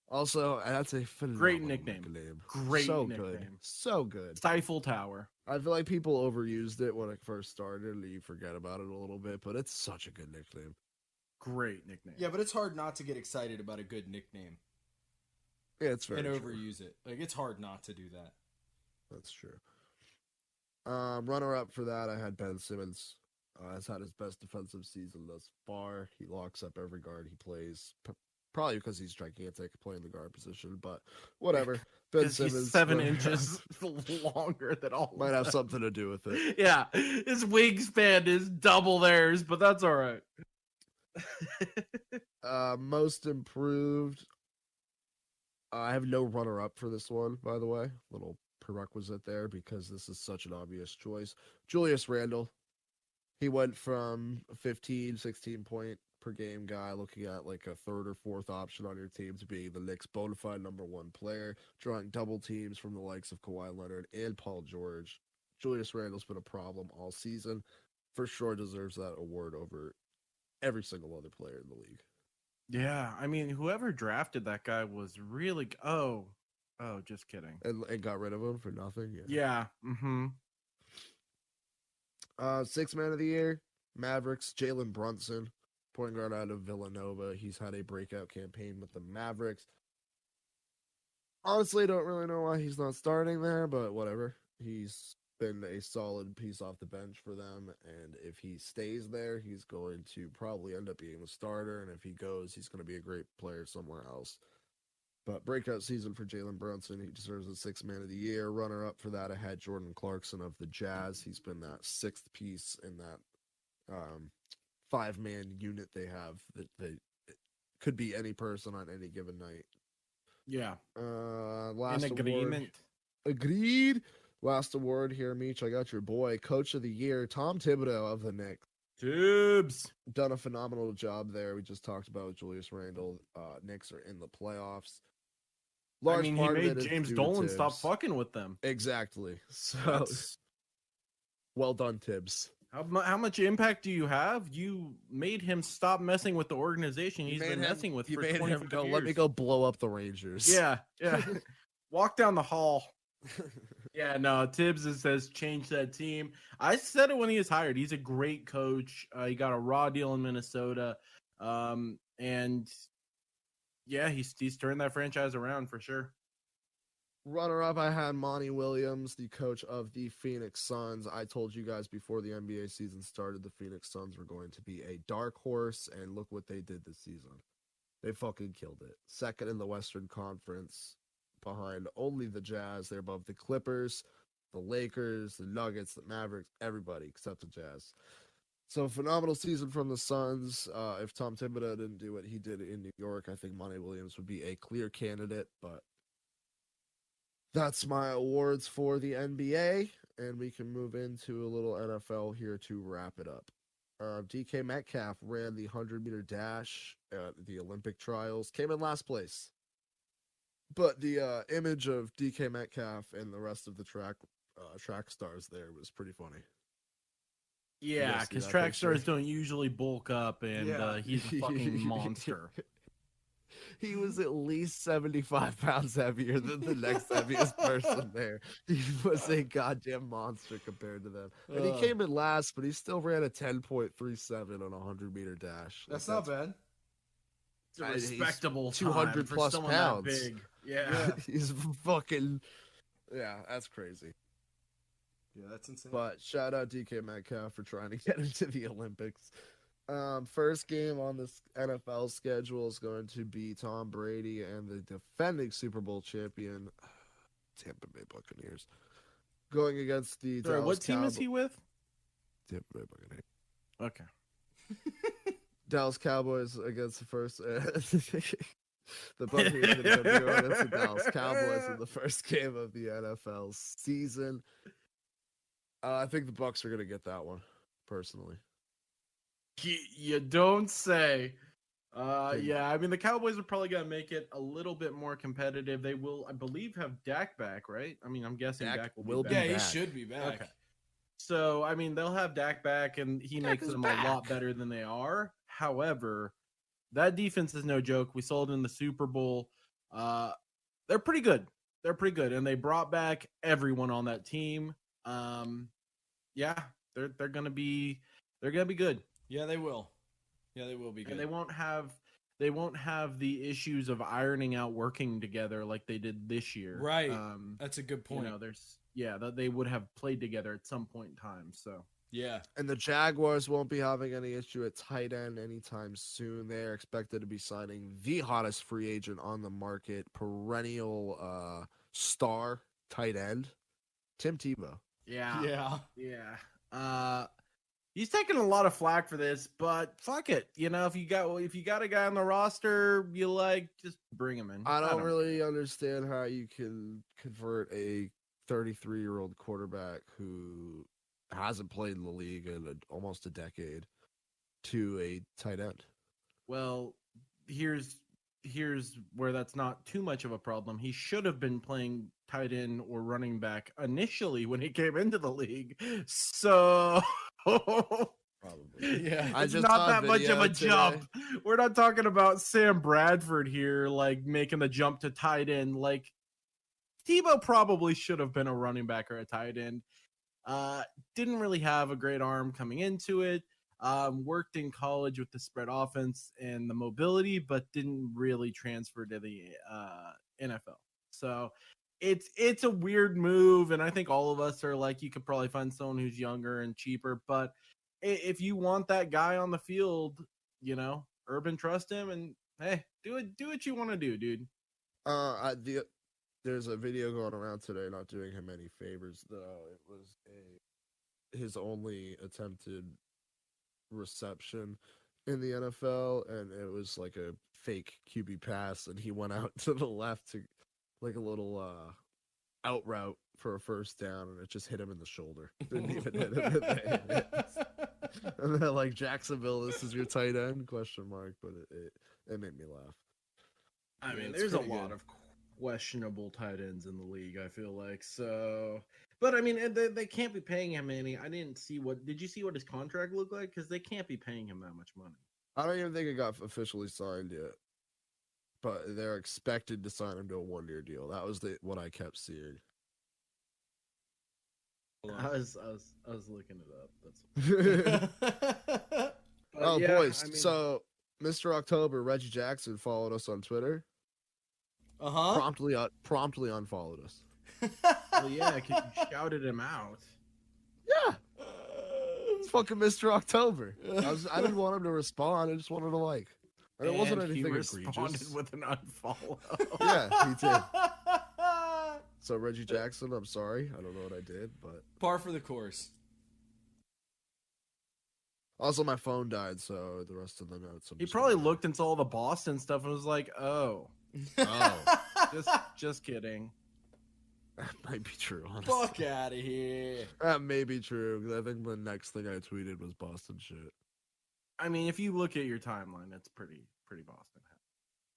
Also, that's a phenomenal great nickname. Great nickname. Good. So good. Stifle Tower. I feel like people overused it when it first started and you forget about it a little bit, but it's such a good nickname. Great nickname. Yeah, but it's hard not to get excited about a good nickname. Yeah, it's very and true. overuse it. Like, it's hard not to do that. That's true. Runner up for that, I had Ben Simmons. Has had his best defensive season thus far. He locks up every guard he plays. Probably because he's gigantic playing the guard position, but whatever. Ben Simmons, he's 7 inches longer than all. Might have something to do with it. Yeah, his wingspan is double theirs, but that's all right. Most improved. I have no runner up for this one, by the way. Little prerequisite there because this is such an obvious choice. Julius Randle. He went from a 15, 16 point per game guy looking at like a third or fourth option on your team to being the Knicks' bona fide number one player, drawing double teams from the likes of Kawhi Leonard and Paul George. Julius Randle's been a problem all season. For sure deserves that award over every single other player in the league. Yeah, I mean, whoever drafted that guy was really... Oh, just kidding. And got rid of him for nothing? Yeah. Mm-hmm. Sixth man of the year, Mavericks, Jalen Brunson, point guard out of Villanova. He's had a breakout campaign with the Mavericks. Honestly, don't really know why he's not starting there, but whatever. He's been a solid piece off the bench for them, and if he stays there, he's going to probably end up being the starter, and if he goes, he's going to be a great player somewhere else. But breakout season for Jalen Brunson. He deserves a sixth man of the year. Runner up for that, I had Jordan Clarkson of the Jazz. He's been that sixth piece in that 5-man unit they have that they could be any person on any given night. Yeah. Last In agreement. Award. Agreed. Last award here, Meech. I got your boy, Coach of the Year, Tom Thibodeau of the Knicks. Tubes. Done a phenomenal job there. We just talked about Julius Randle. Knicks are in the playoffs. I mean, he made James Dolan stop fucking with them. Exactly. So, well done, Tibbs. How much impact do you have? You made him stop messing with the organization he's been messing with for 25 years. Let me go blow up the Rangers. Yeah. Walk down the hall. Yeah, no, Tibbs has changed that team. I said it when he was hired. He's a great coach. He got a raw deal in Minnesota. And yeah, he's turned that franchise around for sure. Runner-up, I had Monty Williams, the coach of the Phoenix Suns. I told you guys before the NBA season started, the Phoenix Suns were going to be a dark horse, and look what they did this season. They fucking killed it. Second in the Western Conference, behind only the Jazz. They're above the Clippers, the Lakers, the Nuggets, the Mavericks, everybody except the Jazz. So phenomenal season from the Suns. If Tom Thibodeau didn't do what he did in New York, I think Monty Williams would be a clear candidate, but that's my awards for the NBA, and we can move into a little NFL here to wrap it up. DK Metcalf ran the 100-meter dash at the Olympic trials, came in last place. But the image of DK Metcalf and the rest of the track stars there was pretty funny. Yeah, because track stars don't usually bulk up, and he's a fucking monster. He was at least 75 pounds heavier than the next heaviest person there. He was a goddamn monster compared to them. And he came in last, but he still ran a 10.37 on a 100-meter dash. That's not bad. It's a respectable 200 time plus for pounds. That big. Yeah. He's fucking... Yeah, that's crazy. Yeah, that's insane. But shout out DK Metcalf for trying to get into the Olympics. First game on this NFL schedule is going to be Tom Brady and the defending Super Bowl champion Tampa Bay Buccaneers going against the Dallas what team is he with? Tampa Bay Buccaneers. Okay. Dallas Cowboys against the first the Buccaneers are going to be going against the Dallas Cowboys in the first game of the NFL season. I think the Bucs are going to get that one, personally. You don't say. Yeah, I mean, the Cowboys are probably going to make it a little bit more competitive. They will, I believe, have Dak back, right? I mean, I'm guessing Dak will be back. Yeah, he should be back. Okay. So, I mean, they'll have Dak back, and he makes them a lot better than they are. However, that defense is no joke. We saw it in the Super Bowl. They're pretty good. And they brought back everyone on that team. Yeah, they're gonna be good. Yeah, they will. Yeah, they will be good. And they won't have the issues of ironing out working together like they did this year. Right. That's a good point. They would have played together at some point in time. So yeah. And the Jaguars won't be having any issue at tight end anytime soon. They are expected to be signing the hottest free agent on the market, perennial star tight end, Tim Tebow. Yeah. He's taking a lot of flack for this, but fuck it. If you got a guy on the roster you like, just bring him in. I don't really understand how you can convert a 33-year-old quarterback who hasn't played in the league in almost a decade to a tight end. Well, here's where that's not too much of a problem. He should have been playing tight end or running back initially when he came into the league. So probably. Yeah. It's not that much of a jump. We're not talking about Sam Bradford here, like making the jump to tight end. Like Tebow probably should have been a running back or a tight end. Didn't really have a great arm coming into it. Worked in college with the spread offense and the mobility, but didn't really transfer to the NFL. So it's a weird move, and I think all of us are like, you could probably find someone who's younger and cheaper, but if you want that guy on the field, Urban, trust him, and hey, do what you want to do, dude. There's a video going around today, not doing him any favors though. It was his only attempted reception in the NFL, and it was like a fake QB pass, and he went out to the left to like a little out route for a first down, and it just hit him in the shoulder. Didn't even hit him in the hands. And they're like, Jacksonville, this is your tight end? Question mark. But it made me laugh. I mean, there's a lot of questionable tight ends in the league, I feel like. So, but I mean, they can't be paying him any. I didn't see did you see what his contract looked like? Because they can't be paying him that much money. I don't even think it got officially signed yet, but they're expected to sign him to a 1-year deal. That was what I kept seeing. I was looking it up. That's oh, yeah, boys. I mean, so Mr. October, Reggie Jackson, followed us on Twitter. Promptly unfollowed us. Well, yeah, because you shouted him out. Yeah. It's fucking Mr. October. I didn't want him to respond. I just wanted to like. And it wasn't anything he egregious. Responded with an unfollow. Yeah, he did. So Reggie Jackson, I'm sorry. I don't know what I did, but par for the course. Also, my phone died, so the rest of the notes. He probably looked into all the Boston stuff and was like, "Oh, just kidding." That might be true. Honestly. Fuck out of here. That may be true because I think the next thing I tweeted was Boston shit. I mean, if you look at your timeline, it's pretty Boston.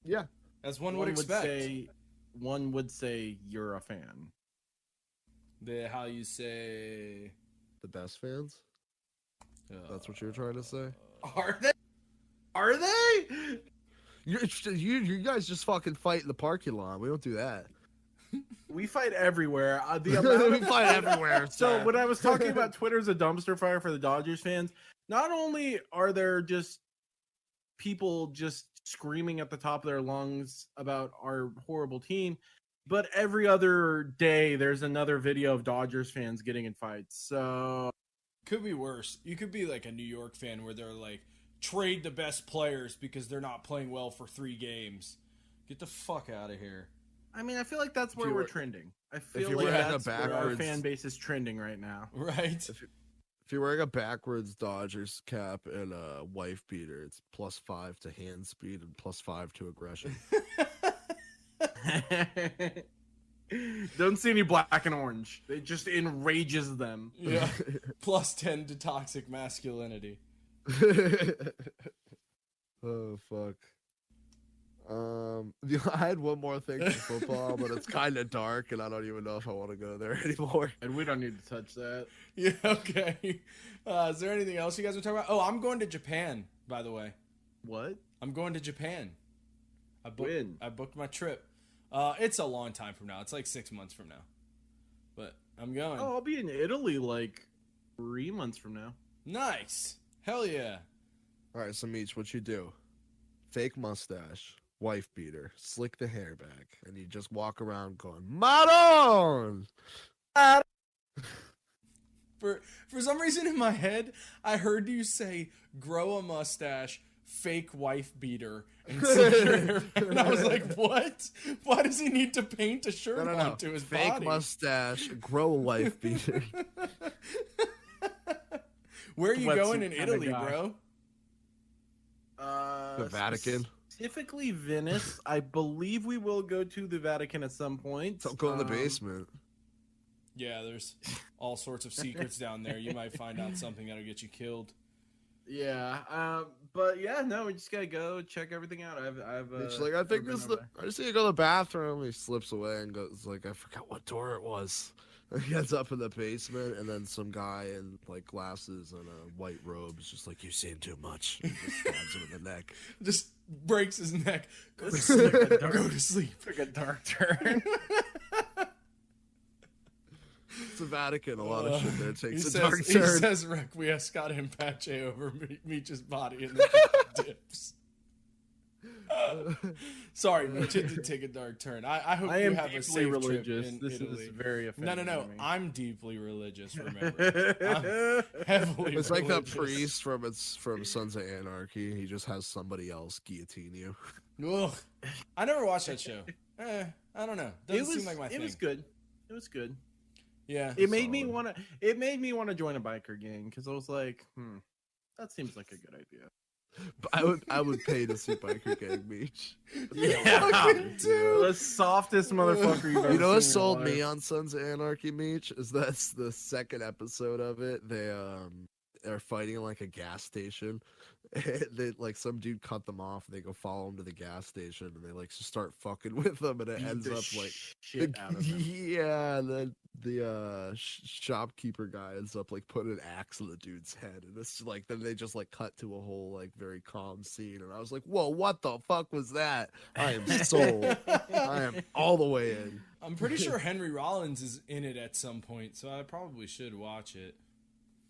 Yeah, as one would expect. One would say you're a fan. How you say the best fans? That's what you're trying to say? Are they? Are they? You guys just fucking fight in the parking lot. We don't do that. We fight everywhere. We fight everywhere. So when I was talking about Twitter's a dumpster fire for the Dodgers fans, not only are there just people just screaming at the top of their lungs about our horrible team, but every other day there's another video of Dodgers fans getting in fights. So could be worse. You could be like a New York fan where they're like, trade the best players because they're not playing well for 3 games. Get the fuck out of here. I mean, I feel like that's where we're trending. I feel like that's where our fan base is trending right now. Right. If you're wearing a backwards Dodgers cap and a wife beater, it's +5 to hand speed and +5 to aggression. Don't see any black and orange. It just enrages them. Yeah. +10 to toxic masculinity. Oh, fuck. I had one more thing for football, but it's kind of dark, and I don't even know if I want to go there anymore. And we don't need to touch that. Yeah, okay. Is there anything else you guys are talking about? Oh, I'm going to Japan, by the way. What? I'm going to Japan. When? I booked my trip. It's a long time from now. It's like 6 months from now. But I'm going. Oh, I'll be in Italy like 3 months from now. Nice. Hell yeah. All right, so Meech, what you do? Fake mustache, wife beater, slick the hair back, and you just walk around going, Maron! For some reason in my head, I heard you say grow a mustache, fake wife beater, and slick your hair back. And I was like, what? Why does he need to paint a shirt No. onto his Fake body? mustache, grow a wife beater. Where are you going in Wetsuit kinda Italy, guy. bro? The Vatican. Specifically Venice. I believe we will go to the Vatican at some point. Don't go in the basement. Yeah, there's all sorts of secrets down there. You might find out something that'll get you killed. Yeah, but yeah, no, we just gotta go check everything out. I've It's like, I think this is the. I just need to go to the bathroom. He slips away and goes like, I forgot what door it was. And he gets up in the basement, and then some guy in like glasses and a white robe is just like, "You seen too much." And just stabs him in the neck. Just breaks his neck. Go to This is like sleep. a dark- Go to sleep. took a dark turn. It's the Vatican. A lot of shit there takes He a dark says, turn. He says Requiescat in Pace over Meech's body and then dips. Sorry, Meech, it did take a dark turn. I hope I you am have a deeply safe religious. trip in This Italy. is very offensive. No. to me. I'm deeply religious, remember. I'm heavily It's like that religious. priest from Sons of Anarchy. He just has somebody else guillotine you. Ugh. I never watched that show. I don't know. Doesn't seem like my thing. It was good. It was good. Yeah. It made me Solid. want to. It made me want to join a biker gang because I was like, that seems like a good idea. But I would pay to see Biker Gang Beach. Fucking dude. The softest motherfucker you've ever You know what seen in sold your me life. on Sons of Anarchy, Meech? Is that's the second episode of it. They are fighting in like a gas station. They like some dude cut them off. And they go follow him to the gas station, and they like just start fucking with them, and it Beat ends the up like shit out of him. yeah. And then the shopkeeper guy ends up like putting an axe in the dude's head, and it's like then they just like cut to a whole like very calm scene, and I was like, whoa, what the fuck was that? I am sold. I am all the way in. I'm pretty sure Henry Rollins is in it at some point, so I probably should watch it.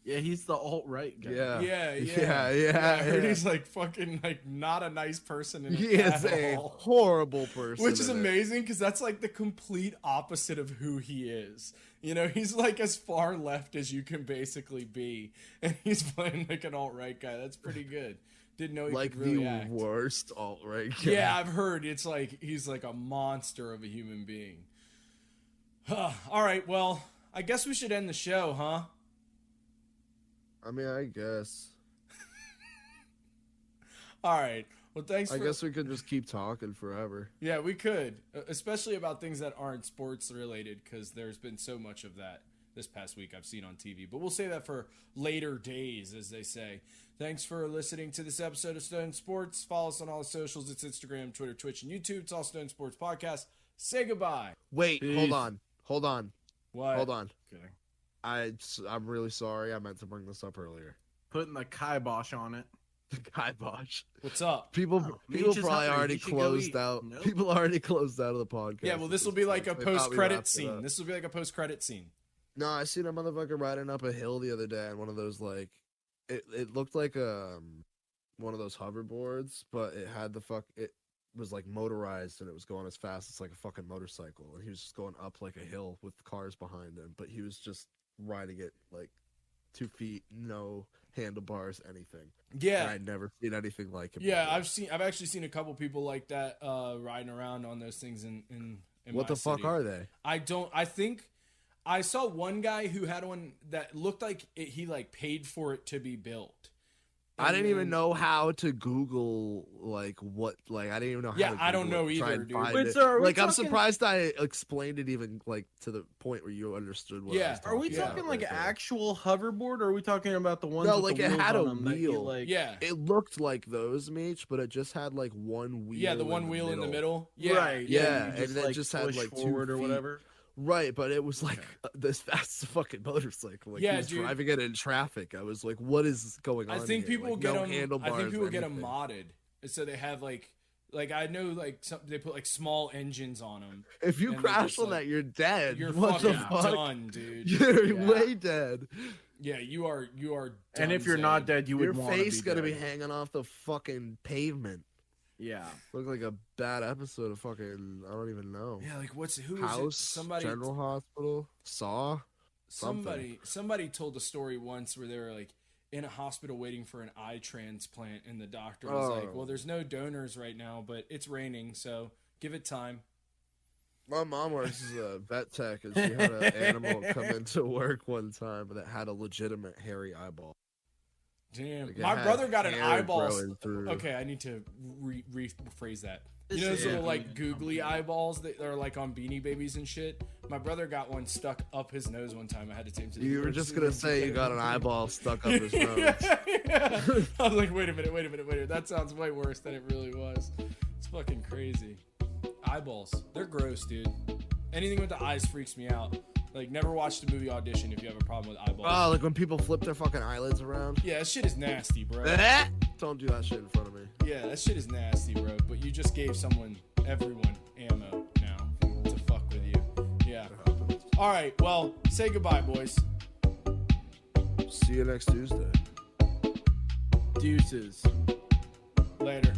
Yeah, he's the alt-right guy. Yeah. Yeah. I heard yeah. he's like fucking like not a nice person in He it is at a all. horrible person. Which is in it. amazing because that's like the complete opposite of who he is. You know, he's like as far left as you can basically be, and he's playing like an alt-right guy. That's pretty good. Didn't know he Like could really the act. worst alt-right guy. Yeah, I've heard it's like he's like a monster of a human being. All right, well, I guess we should end the show, huh? I mean, I guess. All right. Well, thanks I for guess we could just keep talking forever. Yeah, we could, especially about things that aren't sports related, because there's been so much of that this past week I've seen on TV. But we'll say that for later days, as they say. Thanks for listening to this episode of Stone Sports. Follow us on all the socials. It's Instagram, Twitter, Twitch, and YouTube. It's all Stone Sports Podcast. Say goodbye. Wait, Peace. hold on. What? Hold on. Kidding. I'm really sorry. I meant to bring this up earlier. Putting the kibosh on it. The kibosh. What's up? People Meech people is probably hungry. already He should go closed eat. out. Nope. People already closed out of the podcast. Yeah, well, at this will be like a point. They thought we post-credit wrapped it scene. up. This will be like a post-credit scene. No, I seen a motherfucker riding up a hill the other day on one of those like it looked like one of those hoverboards, but it had it was like motorized and it was going as fast as like a fucking motorcycle, and he was just going up like a hill with cars behind him, but he was just riding it like 2 feet, no handlebars, anything. Yeah. And I'd never seen anything like it. Yeah, before. I've actually seen a couple people like that riding around on those things in What my the fuck city. are they? I think I saw one guy who had one that looked like he like paid for it to be built. I didn't even And- know how to Google like what like I didn't even know how Yeah, to I don't Google know it, try either, and dude. find Wait, it. so are we like I'm talking- surprised I explained it even like to the point where you understood what I Yeah. was Are we talking talking about like right an there. actual hoverboard, or are we talking about the ones? No, with like the it wheels had a on them that you, wheel. like, Yeah. It looked like those, Meech, but it just had like one wheel. Yeah, the one wheel in the middle. Yeah. Right. Yeah, you and it just had, push like, 2 forward or feet. whatever. Right, but it was like Okay. this fast fucking motorcycle. Like Yeah, he was dude. driving it in traffic. I was like, what is going on? I think here? people like, get no them. I handlebars, think people get them anything. modded, so they have like Like I know, like they put like small engines on them. If you And crash just, on like, that, you're dead. You're What the fucking fuck? done, dude. You're Yeah. way dead. Yeah, you are. Done, And if you're not dead, you Your would want to face be gonna be dead. hanging off the fucking pavement. Yeah. Look like a bad episode of fucking I don't even know. Yeah, like who is it? House, Somebody, General Hospital, Saw. somebody told a story once where they were like in a hospital waiting for an eye transplant, and the doctor was like, "Well, there's no donors right now, but it's raining, so give it time." My mom works as a vet tech, and she had an animal come into work one time that had a legitimate hairy eyeball. Damn, Like, it my had brother got an hair eyeball. growing through. Okay, I need to rephrase that. You know those Yeah. little like googly eyeballs that are like on Beanie Babies and shit? My brother got one stuck up his nose one time. I had to take him to the You were just gonna say you got an eyeball stuck up his nose. Yeah. I was like, wait a minute. That sounds way worse than it really was. It's fucking crazy. Eyeballs. They're gross, dude. Anything with the eyes freaks me out. Like, never watch the movie Audition if you have a problem with eyeballs. Oh, like when people flip their fucking eyelids around. Yeah, that shit is nasty, bro. Don't do that shit in front of me. Yeah, that shit is nasty, bro. But you just gave everyone ammo now to fuck with you. Yeah. All right, well, say goodbye, boys. See you next Tuesday. Deuces. Later.